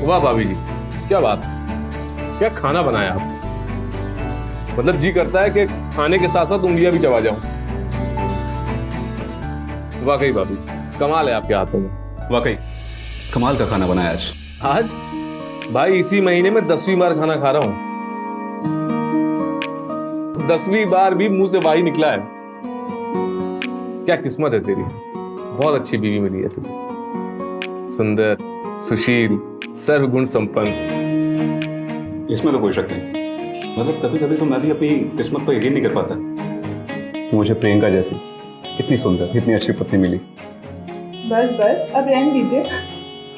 वाह भाभी जी, क्या बात, क्या खाना बनाया आप। मतलब जी करता है कि खाने के साथ साथ उंगलियां भी चबा जाऊं। वाकई भाभी, कमाल है आपके हाथों में। वाकई कमाल का खाना बनाया आज। आज भाई इसी महीने में 10वीं बार खाना खा रहा हूं। 10वीं बार भी मुंह से वाही निकला है। क्या किस्मत है तेरी, बहुत अच्छी बीवी मिली है तुझे। सुंदर, सुशील, सर्वगुण संपन्न। इसमें तो कोई शक नहीं। मतलब कभी कभी तो मैं भी अपनी किस्मत पर यकीन नहीं कर पाता। मुझे प्रियंका जैसी इतनी सुंदर, इतनी अच्छी पत्नी मिली। बस बस अब रहने दीजिए,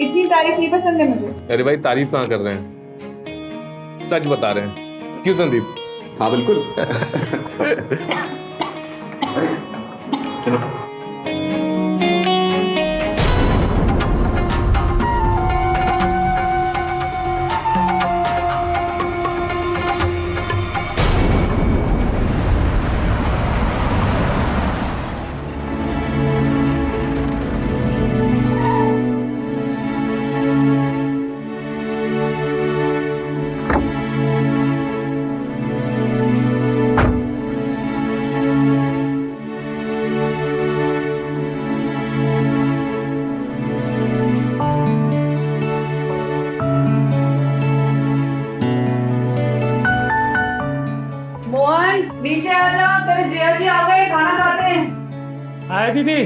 इतनी तारीफ नहीं पसंद है मुझे। अरे भाई तारीफ कहाँ कर रहे हैं, सच बता रहे हैं। क्यों संदीप? हाँ बिल्कुल। चलो। नीचे आ जा, तेरे जिया जी आ गए, खाना खाते हैं। आया दीदी।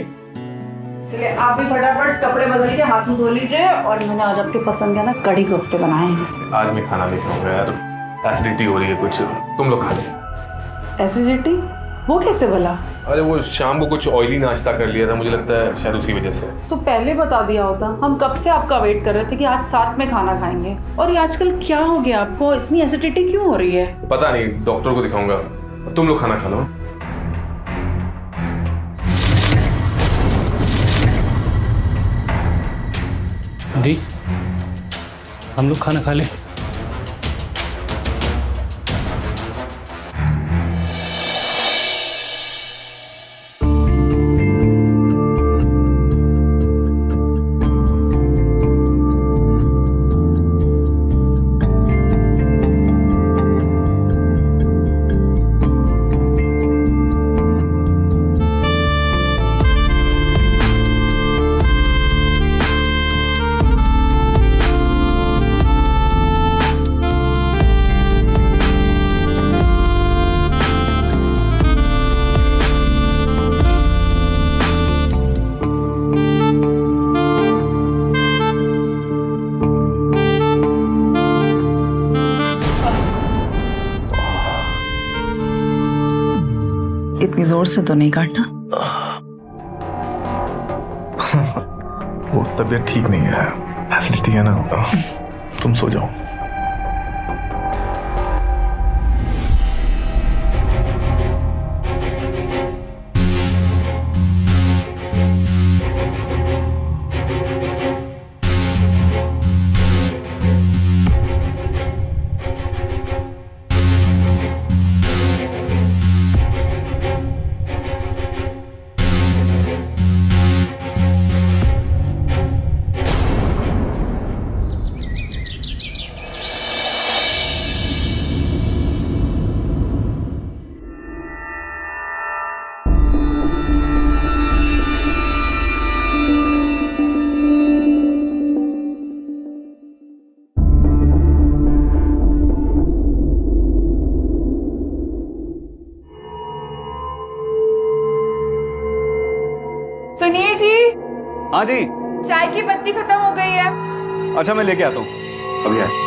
चलिए आप भी फटाफट कपड़े बदल के हाथ मुंह धो लीजिए। और मैंने आज आपके पसंद के ना कड़ी कोफ्ते बनाए हैं। आज मैं खाना नहीं खाऊंगा यार, एसिडिटी हो रही है कुछ, तुम लोग खा लो। एसिडिटी? वो कैसे भला? अरे वो शाम को कुछ ऑयली नाश्ता कर लिया था, मुझे लगता है शायद उसी वजह से। तो पहले बता दिया होता, हम कब से आपका वेट कर रहे थे कि आज साथ में खाना खाएंगे। और ये आजकल क्या हो गया आपको, इतनी एसिडिटी क्यों हो रही है? पता नहीं, डॉक्टर को दिखाऊंगा। तुम लोग खाना खा लो। दी, हम लोग खाना खा ले। इतनी जोर से तो नहीं काटना। वो तबीयत ठीक नहीं है, एसिडिटी है ना। तुम सो जाओ। सुनिए जी। हाँ जी। चाय की पत्ती खत्म हो गई है। अच्छा मैं लेके आता हूँ अभी।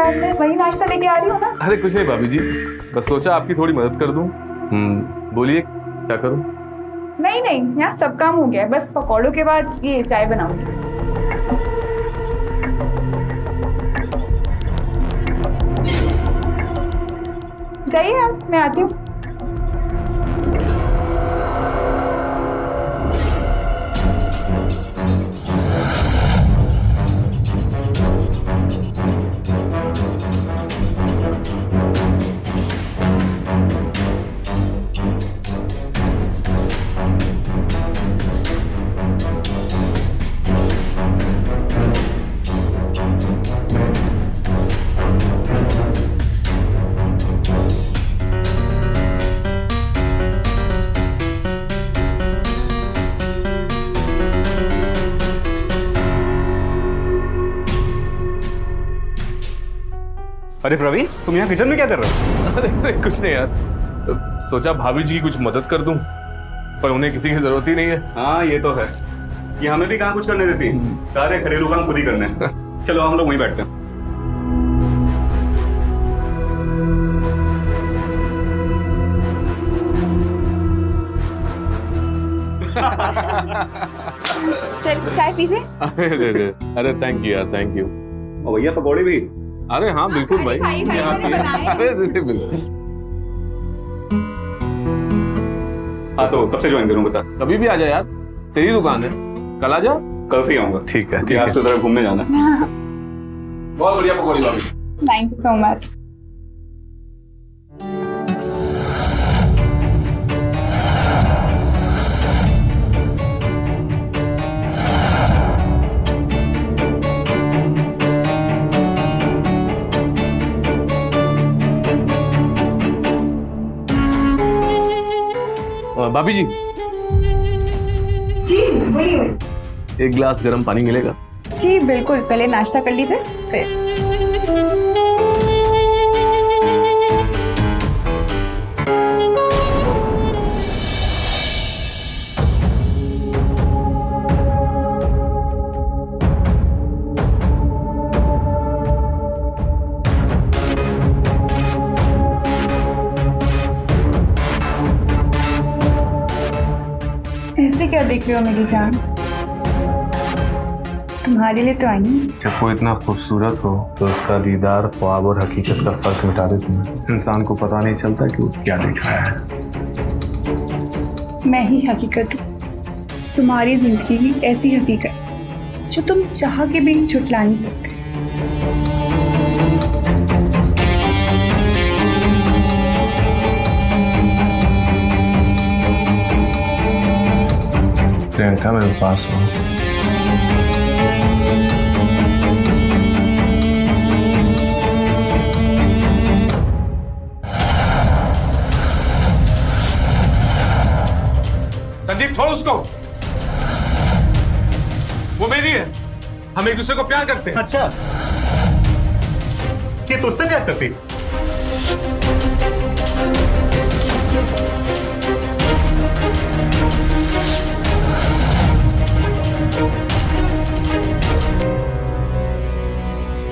मैं वही नाश्ता लेके आ रही हूँ ना। अरे कुछ नहीं भाभी जी, बस सोचा आपकी थोड़ी मदद कर दूं। बोलिए क्या करूं? नहीं नहीं, यहाँ सब काम हो गया है, बस पकौड़ों के बाद ये चाय बनाऊंगी। जाइए आप, मैं आती हूँ। अरे प्रवीण, तुम यहाँ किचन में क्या कर रहे हो? अरे कुछ नहीं यार, सोचा भाभी जी की कुछ मदद कर दूं, पर उन्हें किसी की जरूरत ही नहीं है। हाँ ये तो है, ये हमें भी कहाँ कुछ करने देती, सारे घरेलू काम खुद ही करने हैं। चलो हम लोग वहीं बैठते हैं। चल चाय पीजिए। अरे थैंक यू यार, थैंक यू। और भैया पकौड़े भी? अरे हाँ बिल्कुल भाई। अरे बिल्कुल। हाँ तो कब से ज्वाइन करूँ बता? कभी भी आ जा यार, तेरी दुकान है, कल आ जाओ। कल से ही आऊंगा। ठीक है, आज तो जरा घूमने जाना। बहुत बढ़िया पकौड़ी भाभी। Thank you so much. भाभी जी, जी बोलिए। एक गिलास गर्म पानी मिलेगा? जी बिल्कुल, पहले नाश्ता कर लीजिए फिर। ऐसे क्या देख रहे हो मेरी जान? तुम्हारे लिए तो आई हूँ। जब वो इतना खूबसूरत हो तो उसका दीदार ख्वाब और हकीकत का फर्क मिटा देती है। इंसान को पता नहीं चलता कि वो क्या देख रहा है। मैं ही हकीकत हूँ, तुम्हारी जिंदगी की ऐसी हकीकत जो तुम चाह के भी छुटला नहीं सकते। प्रियंका मेरे पास हो। संदीप छोड़ उसको, वो मेरी है, हम एक दूसरे को प्यार करते हैं। अच्छा, ये तुझसे प्यार करती?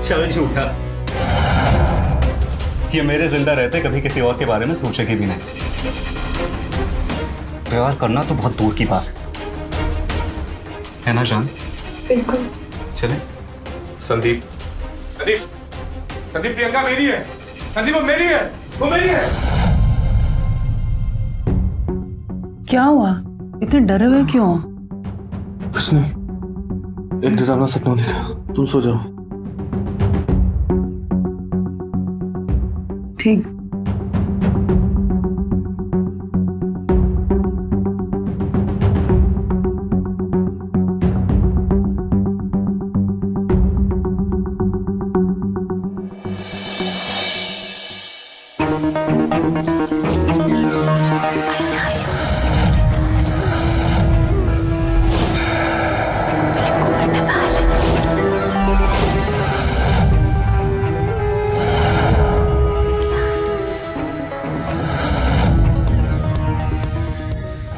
चल झूठा, ये मेरे जिंदा रहते कभी किसी और के बारे में सोचेगी भी नहीं। प्यार करना तो बहुत दूर की बात है ना जान? बिल्कुल। चले। संदीप, संदीप, संदीप, प्रियंका मेरी है। संदीप वो मेरी है, वो मेरी है। क्या हुआ? इतने डरे हुए क्यों? कुछ नहीं, एक डरावना सपना देखा। तुम सो जाओ। ठीक।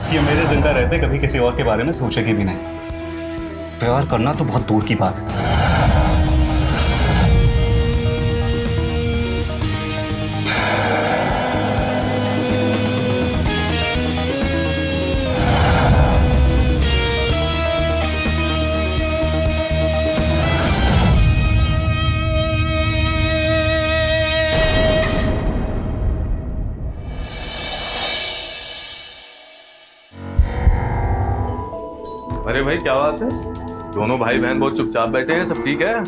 ये मेरे जिंदा रहते कभी किसी और के बारे में सोचेगी भी नहीं। प्यार करना तो बहुत दूर की बात है। अरे भाई क्या बात है, दोनों भाई बहन बहुत चुपचाप बैठे हैं, सब ठीक है?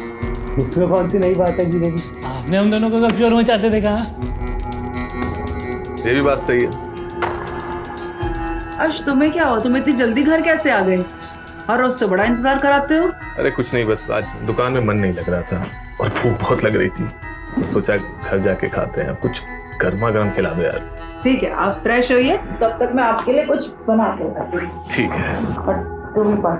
इसमें कौन सी नई बात है जीजा जी? आपने हम दोनों को कब शोर मचाते देखा? ये भी बात सही है। अर्श तुम्हें क्या हो, तुम इतनी जल्दी घर कैसे आ गए? हर रोज तो बड़ा इंतजार कराते हो। अरे कुछ नहीं, बस आज दुकान में मन नहीं लग रहा था और भूख बहुत लग रही थी, तो सोचा घर जाके खाते हैं, कुछ गर्मा गर्म खिला दो यार। ठीक है, आप फ्रेश होइए, तब तक मैं आपके लिए कुछ बना के लाती हूँ। ठीक है। और तुम भी पढ़।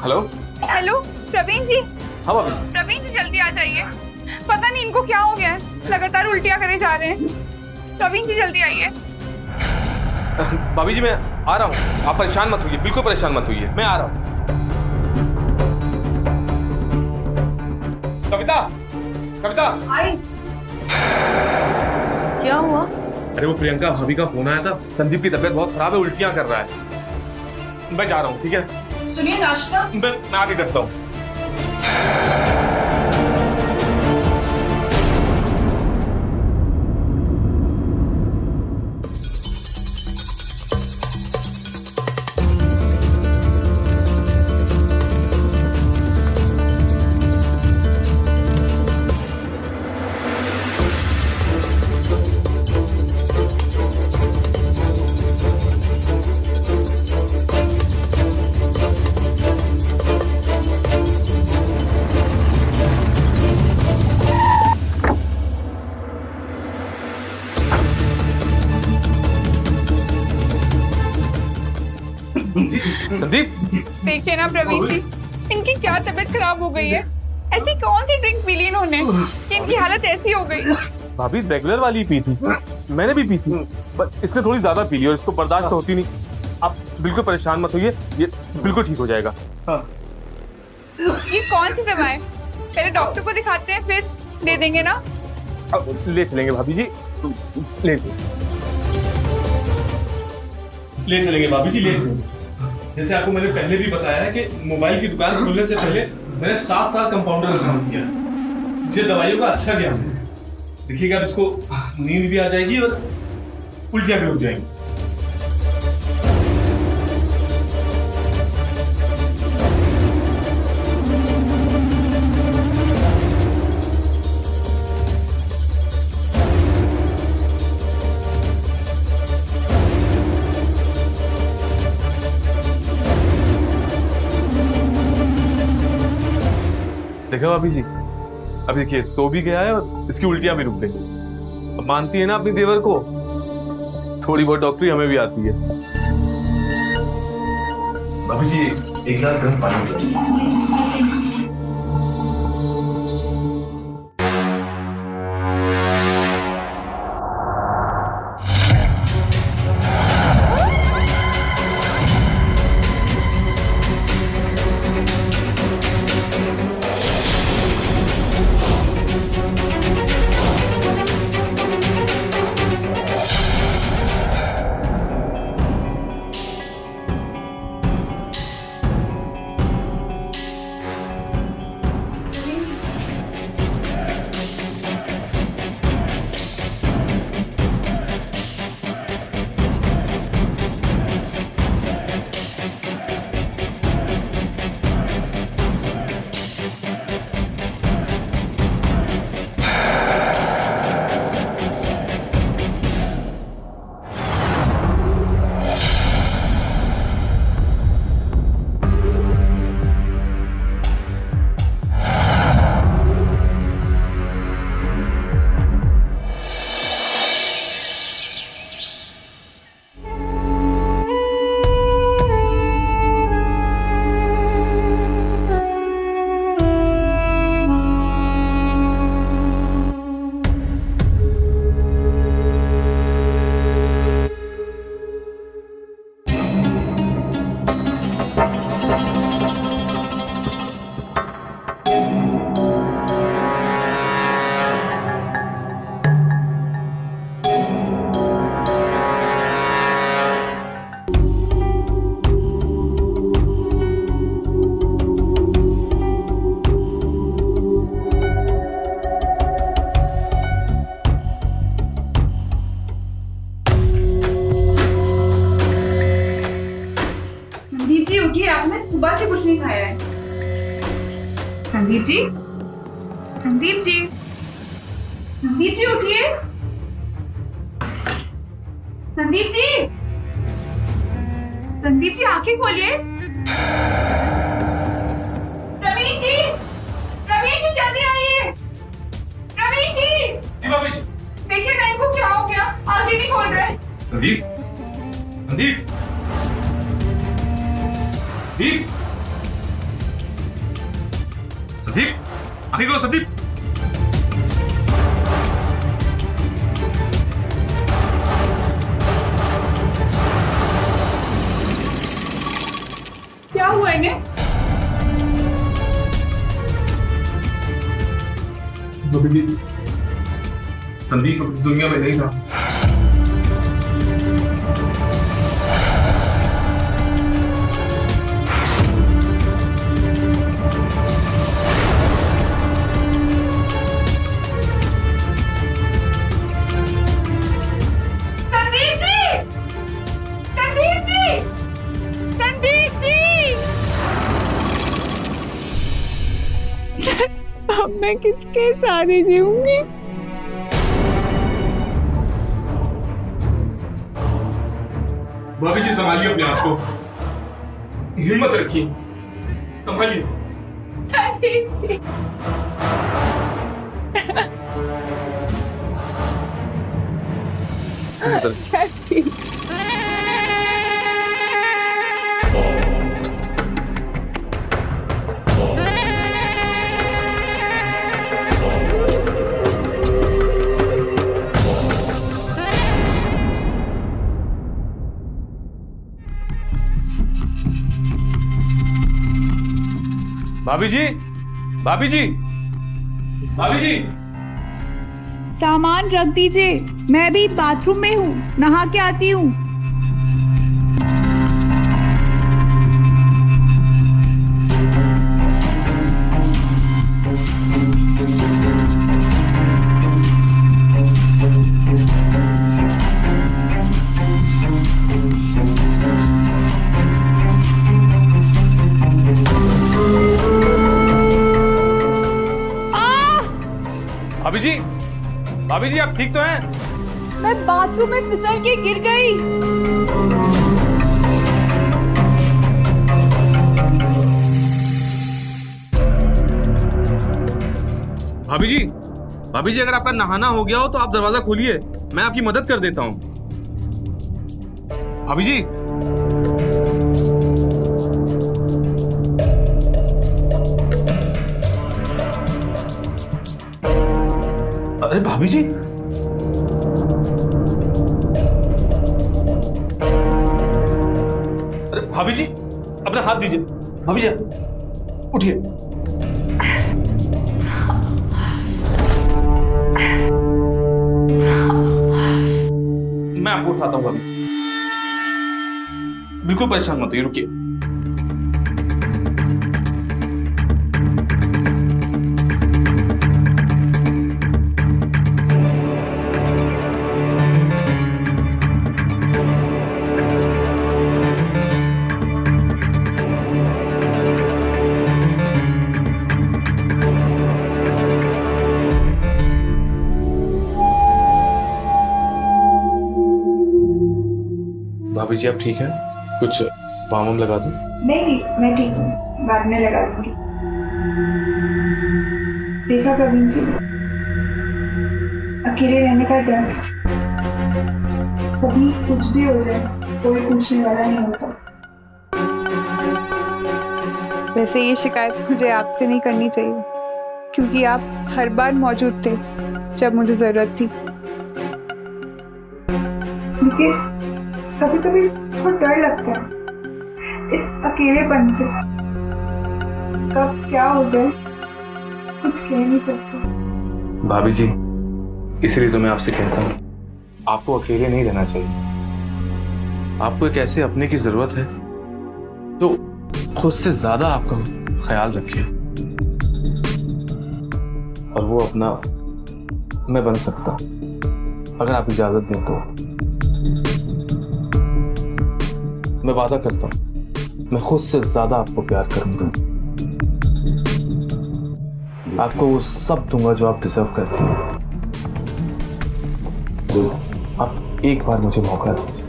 हेलो हेलो प्रवीण जी। हाँ भाभी। प्रवीण जी जल्दी आ जाइए, पता नहीं इनको क्या हो गया है, लगातार उल्टियां करे जा रहे हैं। प्रवीण जी जल्दी आइए। भाभी जी मैं आ रहा हूँ, आप परेशान मत होइए, बिल्कुल परेशान मत होइए, मैं आ रहा हूँ। कविता, कविता आई। क्या हुआ? अरे वो प्रियंका भाभी का फोन आया था, संदीप की तबीयत बहुत खराब है, उल्टियां कर रहा है। मैं जा रहा हूँ, ठीक है? सुनिए नाश्ता। मैं आगे करता हूँ। संदीप, देखिए ना प्रवीण जी, इनकी क्या तबीयत खराब हो गई है। ऐसी कौन सी ड्रिंक पी ली इन्होंने कि इनकी हालत ऐसी हो गई। भाभी रेगुलर वाली पी थी, मैंने भी पी थी, पर इसने थोड़ी ज्यादा पी ली और इसको बर्दाश्त होती नहीं। आप बिल्कुल परेशान मत होइए, ये बिल्कुल ठीक हो जाएगा। ये कौन सी दवा है? पहले डॉक्टर को दिखाते हैं, फिर दे देंगे ना। अब ले चलेंगे भाभी जी, ले चलेंगे भाभी जी, ले चलेंगे। जैसे आपको मैंने पहले भी बताया है कि मोबाइल की दुकान खुलने से पहले मैंने 7 साल कंपाउंडर का काम किया, मुझे दवाइयों का अच्छा ज्ञान है। देखिएगा अब इसको नींद भी आ जाएगी और उल्टियां भी रुक जाएंगी। देखा भाभी जी, अभी देखिए सो भी गया है और इसकी उल्टियां भी रुक गई। अब मानती है ना अपनी देवर को, थोड़ी बहुत डॉक्टरी हमें भी आती है। भाभी जी एक गिलास गर्म पानी। उठिए, आपने सुबह से कुछ नहीं खाया है। संदीप जी, संदीप जी, संदीप जी उठिए। संदीप जी, संदीप जी आंखें खोलिए। प्रवीण जी, प्रवीण जी जल्दी आइए। प्रवीण जी। जी भाभी जी। देखिए ना इनको क्या हो गया, आंखें नहीं खोल रहे। संदीप, संदीप, संदीप, संदीप, आगे करो संदीप। क्या हुआ इन्हें? भाभी जी, संदीप अब इस दुनिया में नहीं था। संदीप जी, संदीप जी, संदीप जी। अब मैं किसके सहारे जीऊंगी? भाभी जी संभालिए अपने आप को, हिम्मत रखिए, संभालिए। संदीप जी, संदीप। भाभी जी, भाभी जी, भाभी जी। सामान रख दीजिए, मैं भी बाथरूम में हूँ, नहा के आती हूँ। भाभी जी, भाभी जी आप ठीक तो हैं? मैं बाथरूम में फिसल के गिर गई। भाभी जी, भाभी जी अगर आपका नहाना हो गया हो तो आप दरवाजा खोलिए, मैं आपकी मदद कर देता हूँ। भाभी जी। अरे भाभी जी, अरे भाभी जी अपना हाथ दीजिए। भाभी जी उठिए। मैं आपको उठाता हूँ भाभी, बिल्कुल परेशान मत होइए, रुकिए। भाभी जी आप ठीक हैं? कुछ बाम लगा दूं? नहीं, मैं ठीक हूँ, बाद में लगा दूंगी। देखा प्रवीण जी, अकेले रहने का दर्द, कभी कुछ भी हो जाए कोई पूछने वाला नहीं होता। वैसे ये शिकायत मुझे आपसे नहीं करनी चाहिए, क्योंकि आप हर बार मौजूद थे जब मुझे जरूरत थी। लेकिन कभी कभी बहुत डर लगता है इस अकेलेपन से, कब क्या हो जाए कुछ कह नहीं सकते। भाभी जी इसलिए तो मैं आपसे कहता हूँ, आपको अकेले नहीं रहना चाहिए। आपको एक ऐसे अपने की जरूरत है जो खुद से ज्यादा आपका ख्याल रखे, और वो अपना मैं बन सकता अगर आप इजाजत दें तो। मैं वादा करता हूं मैं खुद से ज्यादा आपको प्यार करूंगा। आपको वो सब दूंगा जो आप डिजर्व करती हैं। आप एक बार मुझे मौका दीजिए।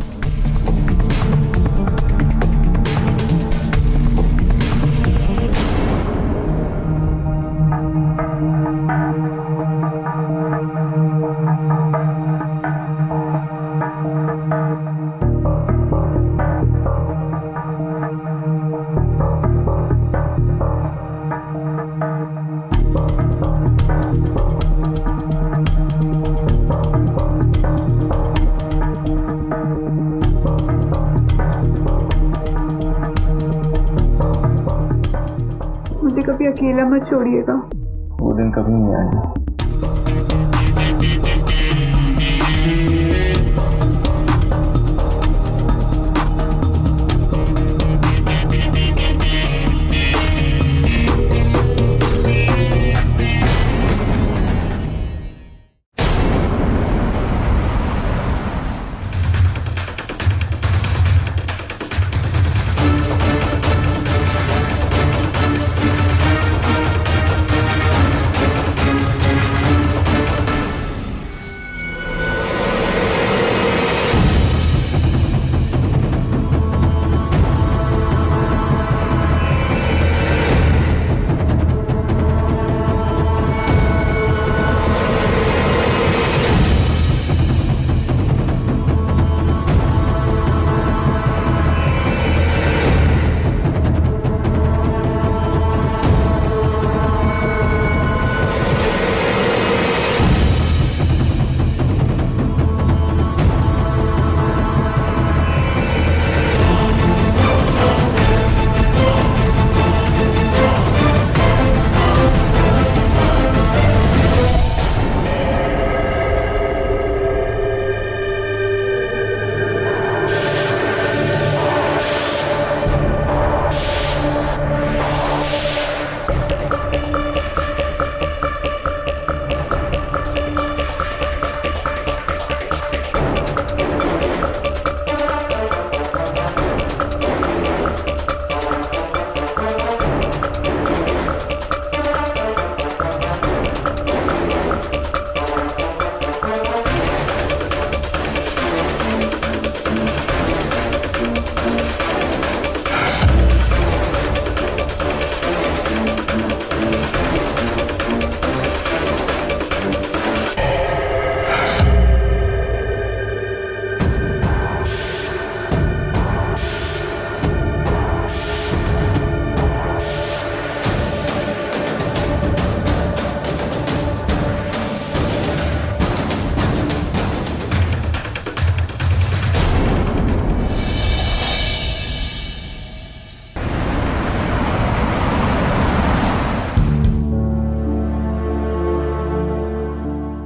मुझे कभी अकेला मत छोड़िएगा। वो दिन कभी नहीं आएगा।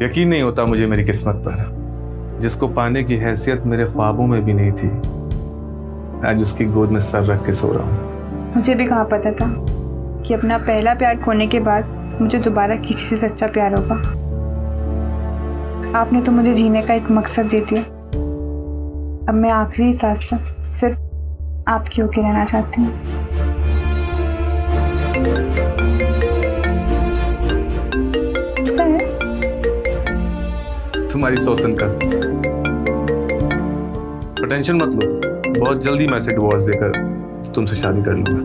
यकीन नहीं होता मुझे मेरी किस्मत पर। जिसको पाने की हैसियत मेरे ख्वाबों में भी नहीं थी, आज उसकी गोद में सर रख के सो रहा हूँ। मुझे भी कहाँ पता था कि अपना पहला प्यार खोने के बाद मुझे दोबारा किसी से सच्चा प्यार होगा। आपने तो मुझे जीने का एक मकसद दे दिया। अब मैं आखिरी सांस तक सिर्फ आपकी होके रहना चाहती हूँ। तुम्हारी सौतन का। पर टेंशन मत लो, बहुत जल्दी मैं इसे डिवोर्स देकर तुमसे शादी कर लूंगा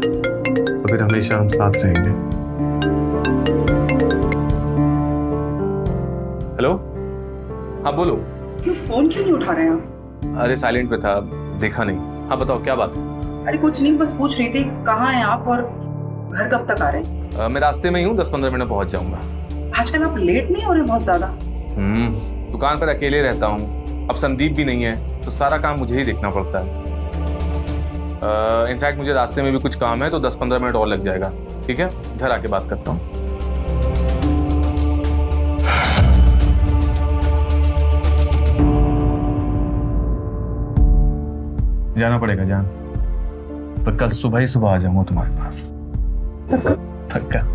और फिर हमेशा हम साथ रहेंगे। हेलो, हाँ बोलो। क्यों फोन क्यों नहीं उठा रहे हैं आप? अरे साइलेंट पे था, देखा नहीं। हाँ बताओ क्या बात है? अरे कुछ नहीं, बस पूछ रही थी कहाँ हैं आप और घर कब तक आ रहे हैं? मैं रास्ते में ही हूँ, 10-15 मिनट में पहुंच जाऊंगा। आजकल आप लेट नहीं हो रहे बहुत ज्यादा? दुकान पर अकेले रहता हूँ, अब संदीप भी नहीं है तो सारा काम मुझे ही देखना पड़ता है। इनफैक्ट मुझे रास्ते में भी कुछ काम है तो 10-15 मिनट और लग जाएगा। ठीक है, घर आके बात करता हूँ। जाना पड़ेगा जान, पर कल सुबह ही सुबह आ जाऊंगा तुम्हारे पास। पक्का।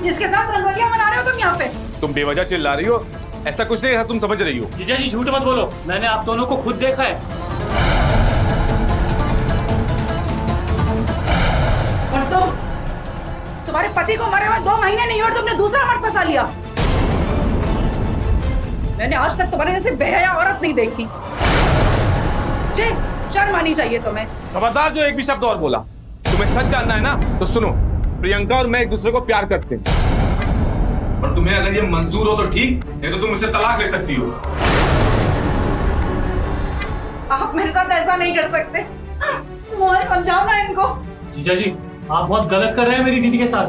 इसके साथ रंगोलियां मना रहे हो तुम यहाँ पे? तुम बेवजह चिल्ला रही हो, ऐसा कुछ नहीं है, तुम समझ रही हो। जीजा जी झूठ मत बोलो, मैंने आप दोनों को खुद देखा है। और तुम्हारे पति को मरे हुए 2 महीने नहीं और तुमने दूसरा मर्द फंसा लिया। मैंने आज तक तुम्हारे जैसे बेहया औरत नहीं देखी। शर्म आनी चाहिए तुम्हें। खबरदार जो एक भी शब्द और बोला। तुम्हें सच जानना है ना तो सुनो, प्रियंका और मैं एक दूसरे को प्यार करते हैं और तुम्हें अगर ये मंजूर हो तो ठीक, नहीं तो तुम मुझसे तलाक ले सकती हो। आप मेरे साथ ऐसा नहीं कर सकते। मोहन समझाओ ना इनको। जीजा जी आप बहुत गलत कर रहे हैं मेरी दीदी के साथ,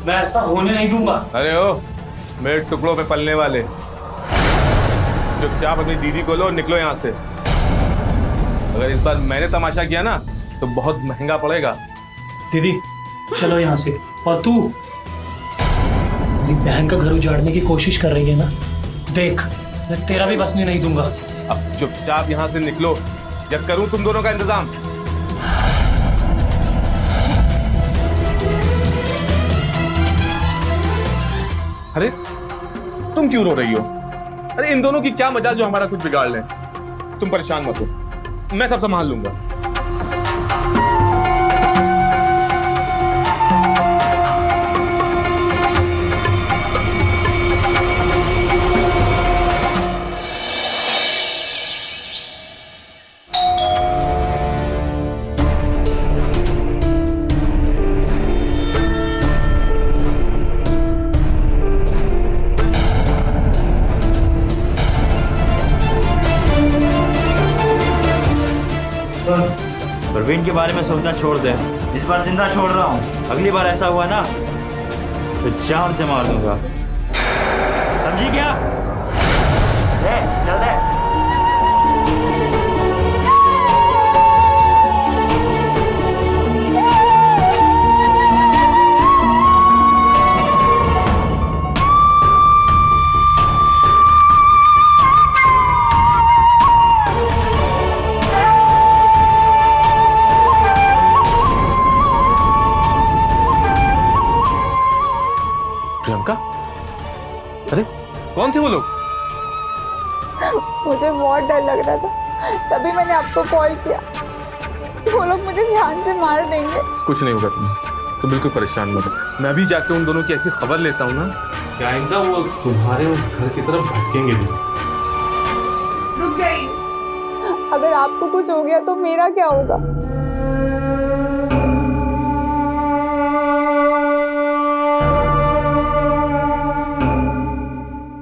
मैं ऐसा होने नहीं दूंगा। अरे ओ मेरे टुकड़ों पे पलने वाले, चुपचाप अपनी दीदी को लो, निकलो यहाँ से। अगर इस बार मैंने तमाशा किया ना तो बहुत महंगा पड़ेगा। दीदी चलो यहाँ से। और तू मेरी बहन का घर उजाड़ने की कोशिश कर रही है ना, देख मैं तेरा भी बसने नहीं दूंगा। अब चुपचाप यहाँ से निकलो या करूं तुम दोनों का इंतजाम। अरे तुम क्यों रो रही हो? अरे इन दोनों की क्या मजाल जो हमारा कुछ बिगाड़ लें। तुम परेशान मत हो, मैं सब संभाल लूंगा। प्रवीण के बारे में सोचना छोड़ दे, इस बार जिंदा छोड़ रहा हूँ। अगली बार ऐसा हुआ ना तो जान से मार दूंगा, समझी क्या? चल दे। प्रियंका, अरे कौन थे वो लोग? मुझे बहुत डर लग रहा था, तभी मैंने आपको कॉल किया। वो लोग मुझे जान से मार देंगे। कुछ नहीं होगा तुम्हें, तो बिल्कुल परेशान मत हो। मैं भी जाके उन दोनों की ऐसी खबर लेता हूँ ना कि आइंदा वो तुम्हारे उस घर की तरफ भटकेंगे भी। रुक जाइए, अगर आपको कुछ हो गया तो मेरा क्या होगा?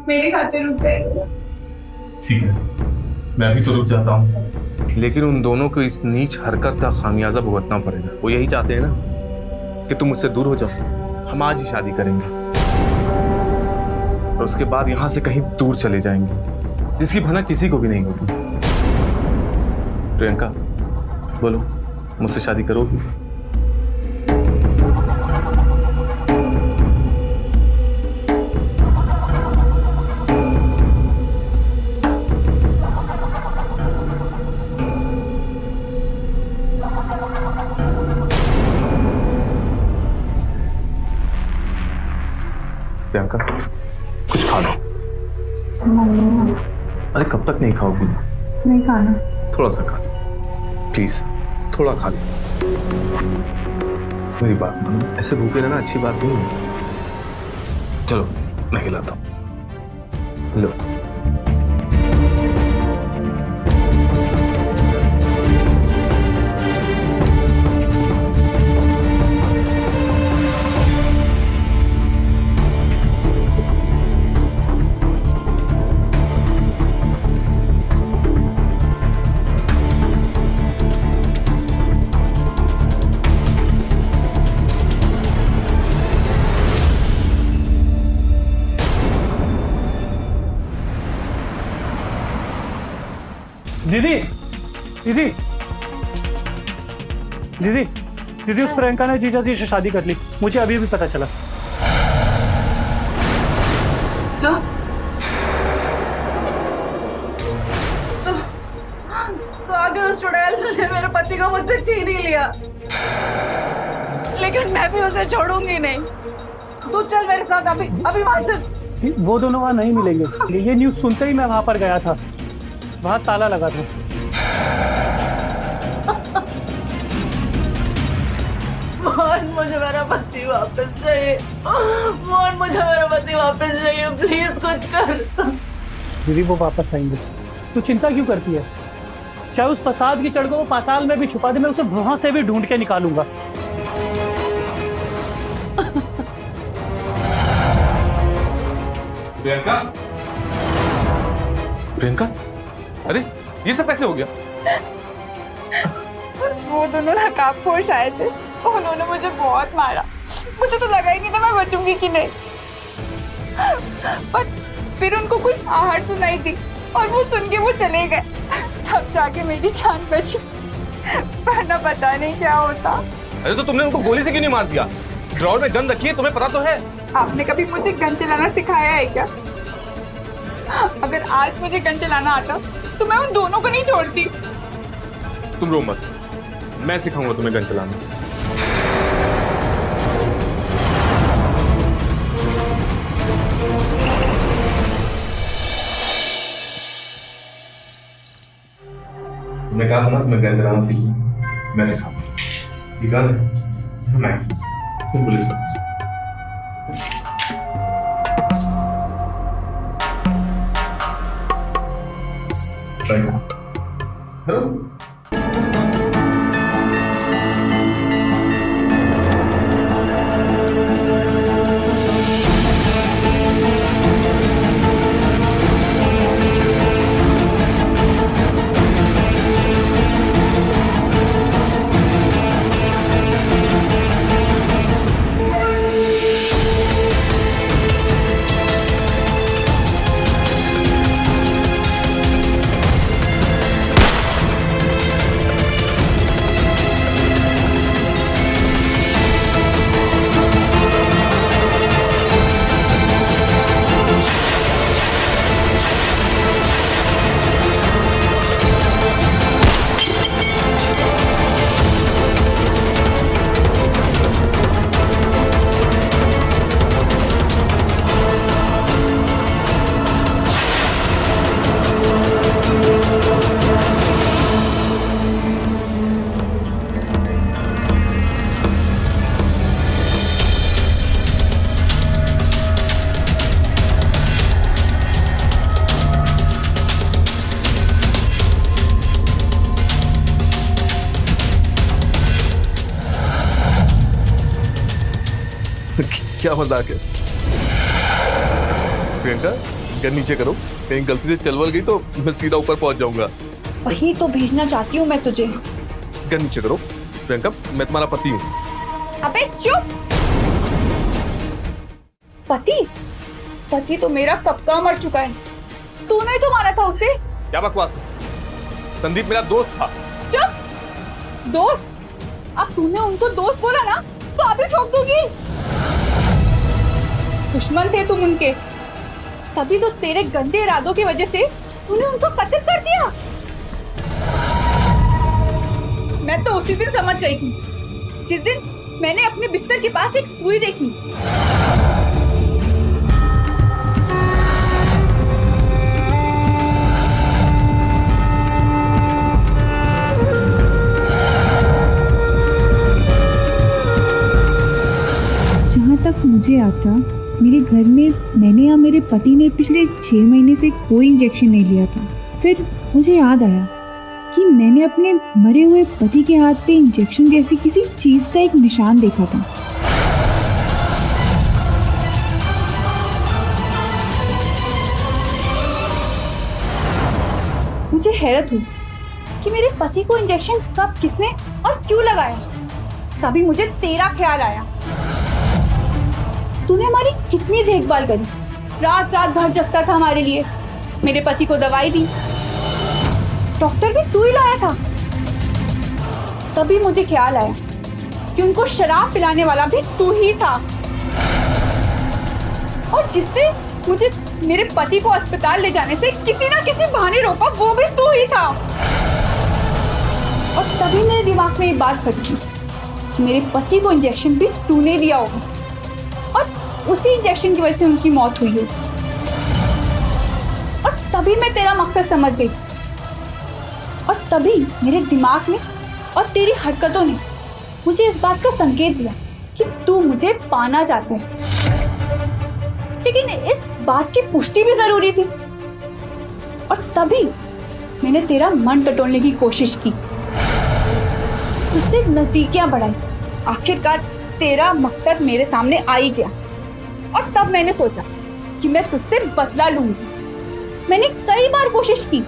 मेरे खाते रुक जाइए। ठीक है, मैं भी तो रुक जाता हूँ, लेकिन उन दोनों को इस नीच हरकत का खामियाजा भुगतना पड़ेगा। वो यही चाहते हैं ना कि तुम मुझसे दूर हो जाओ। हम आज ही शादी करेंगे और उसके बाद यहाँ से कहीं दूर चले जाएंगे, जिसकी भनक किसी को भी नहीं होगी। प्रियंका बोलो, मुझसे शादी करोगी? प्रियंका कुछ खा लो। अरे कब तक नहीं खाओगी? नहीं खाना। थोड़ा सा खा लो प्लीज, थोड़ा खा लो। मेरी बात मानो, ऐसे भूखे रहना अच्छी बात नहीं है। चलो मैं खिलाता हूँ, लो। दीदी दीदी दीदी दीदी, उस प्रियंका ने जीजा जी से शादी कर ली, मुझे अभी भी पता चला। क्या? तो आखिर उस चुड़ैल ने मेरे पति को मुझसे छीन ही लिया, लेकिन मैं भी उसे छोड़ूंगी नहीं। तू चल मेरे साथ अभी अभी वहां चल। वो दोनों वहाँ नहीं मिलेंगे। ये न्यूज़ सुनते ही मैं वहाँ पर गया था, वहाँ ताला लगा था। मोहन मुझे मेरा पति वापस चाहिए। मोहन मुझे मेरा पति वापस चाहिए, प्लीज कुछ कर। दीदी वो वापस आएंगे, तू चिंता क्यों करती है? चाहे उस फसाद की चढ़ को वो पाताल में भी छुपा दे, मैं उसे वहां से भी ढूंढ के निकालूंगा। प्रियंका, प्रियंका, अरे ये सब कैसे हो गया? वो दोनों नकाबपोश आए थे, उन्होंने मुझे बहुत मारा। मुझे तो लगा ही नहीं था मैं बचूंगी कि नहीं, पर फिर उनको कुछ आहट सुनाई दी और वो सुन के वो चले गए। तब जाके मेरी जान बची, वरना पता नहीं क्या होता। अरे तो तुमने उनको गोली से क्यों नहीं मार दिया? ड्रॉर में गन रखी है, तुम्हें पता तो है। आपने कभी मुझे गन चलाना सिखाया है क्या? अगर आज मुझे गन चलाना आता तो मैं उन दोनों को नहीं छोड़ती। तुम रो मत, मैं सिखाऊंगा तुम्हें गन चलाना। तुमने कहा था ना तुम्हें गन चलाना सीखना, मैं सिखाऊंगा। ठीक है, मैं पुलिस हेलो। क्या मजाक है? प्रियंका, गन नीचे करो, कहीं गलती से चलवल गई तो मैं सीधा ऊपर पहुंच जाऊंगा। वही तो भेजना चाहती हूँ मैं तुझे। गन नीचे करो प्रियंका, मैं तुम्हारा पति हूँ। अबे चुप! पति? पति तो मेरा कब का मर चुका है। तूने तो मारा था उसे। क्या बकवास है? संदीप मेरा दोस्त था। चुप! दोस्त? अब तूने उनको दोस्त बोला ना तो अभी ठोक दूंगी। दुश्मन थे तुम उनके, तभी तो तेरे गंदे इरादों की वजह से तूने उनको कत्ल कर दिया। मैं तो उसी दिन समझ गई थी, जिस दिन मैंने अपने बिस्तर के पास एक सुई देखी। जहाँ तक मुझे याद था, मेरे घर में मैंने या मेरे पति ने पिछले 6 महीने से कोई इंजेक्शन नहीं लिया था। फिर मुझे याद आया कि मैंने अपने मरे हुए पति के हाथ पे इंजेक्शन जैसी किसी चीज का एक निशान देखा था। मुझे हैरत हुई कि मेरे पति को इंजेक्शन कब, किसने और क्यों लगाया। तभी मुझे तेरा ख्याल आया। तूने हमारी कितनी देखभाल करी, रात रात भर जगता था हमारे लिए, मेरे पति को दवाई दी, डॉक्टर भी तू ही लाया था। तभी मुझे ख्याल आया कि उनको शराब पिलाने वाला भी तू ही था, और जिसने मुझे मेरे पति को अस्पताल ले जाने से किसी ना किसी बहाने रोका वो भी तू ही था। और तभी मेरे दिमाग में ये बात खटकी कि मेरे पति को इंजेक्शन भी तूने दिया होगा, और उसी इंजेक्शन की वजह से उनकी मौत हुई हो। और तभी मैं तेरा मकसद समझ गई, और तभी मेरे दिमाग में और तेरी हरकतों ने मुझे इस बात का संकेत दिया कि तू मुझे पाना चाहते है। लेकिन इस बात की पुष्टि भी जरूरी थी, और तभी मैंने तेरा मन टटोलने की कोशिश की, तुझसे नजदीकियां बढ़ाई। आखिरकार तेरा मकसद मेरे सामने आ ही गया, और तब मैंने सोचा कि मैं तुझसे बदला लूंगी। मैंने कई बार कोशिश की,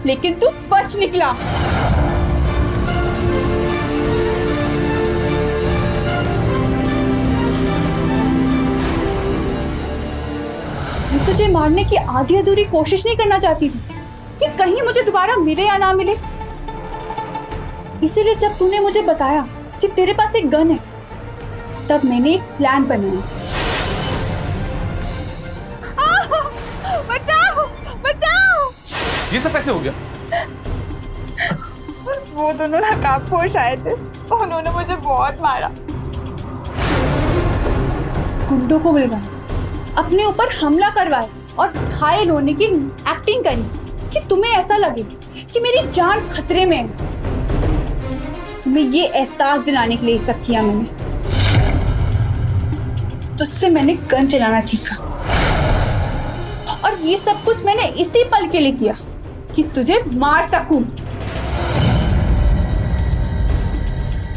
लेकिन तू बच निकला। मैं तुझे मारने की आधी अधूरी कोशिश नहीं करना चाहती थी कि कहीं मुझे दोबारा मिले या ना मिले। इसीलिए जब तूने मुझे बताया कि तेरे पास एक गन है, तब मैंने एक प्लान बनाया। बचाओ बचाओ! ये सब कैसे हो गया? वो दोनों नकाबपोश आए थे, उन्होंने मुझे बहुत मारा। गुंडों को बुलवाया, अपने ऊपर हमला करवाया और घायल होने की एक्टिंग करी कि तुम्हें ऐसा लगे कि मेरी जान खतरे में है। तुम्हें ये एहसास दिलाने के लिए ये सब किया मैंने। तुझसे मैंने गन चलाना सीखा, और ये सब कुछ मैंने इसी पल के लिए किया कि तुझे मार सकूं।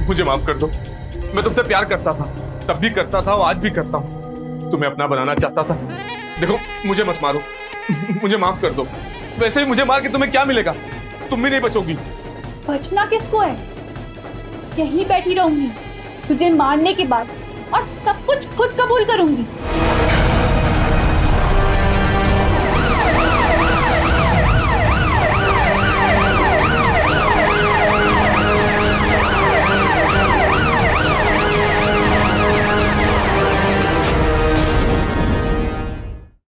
मुझे माफ कर दो, मैं तुमसे प्यार करता था, तब भी करता था और आज भी करता हूँ। तुम्हें अपना बनाना चाहता था। देखो, मुझे मत मारो, मुझे माफ कर दो। वैसे ही मुझे मार के तुम्हें क्या मिलेगा? तुम भी नहीं बचोगी। बचना किसको है? यहीं बैठी रहूंगी तुझे मारने के बाद, और सब कुछ खुद कबूल करूंगी।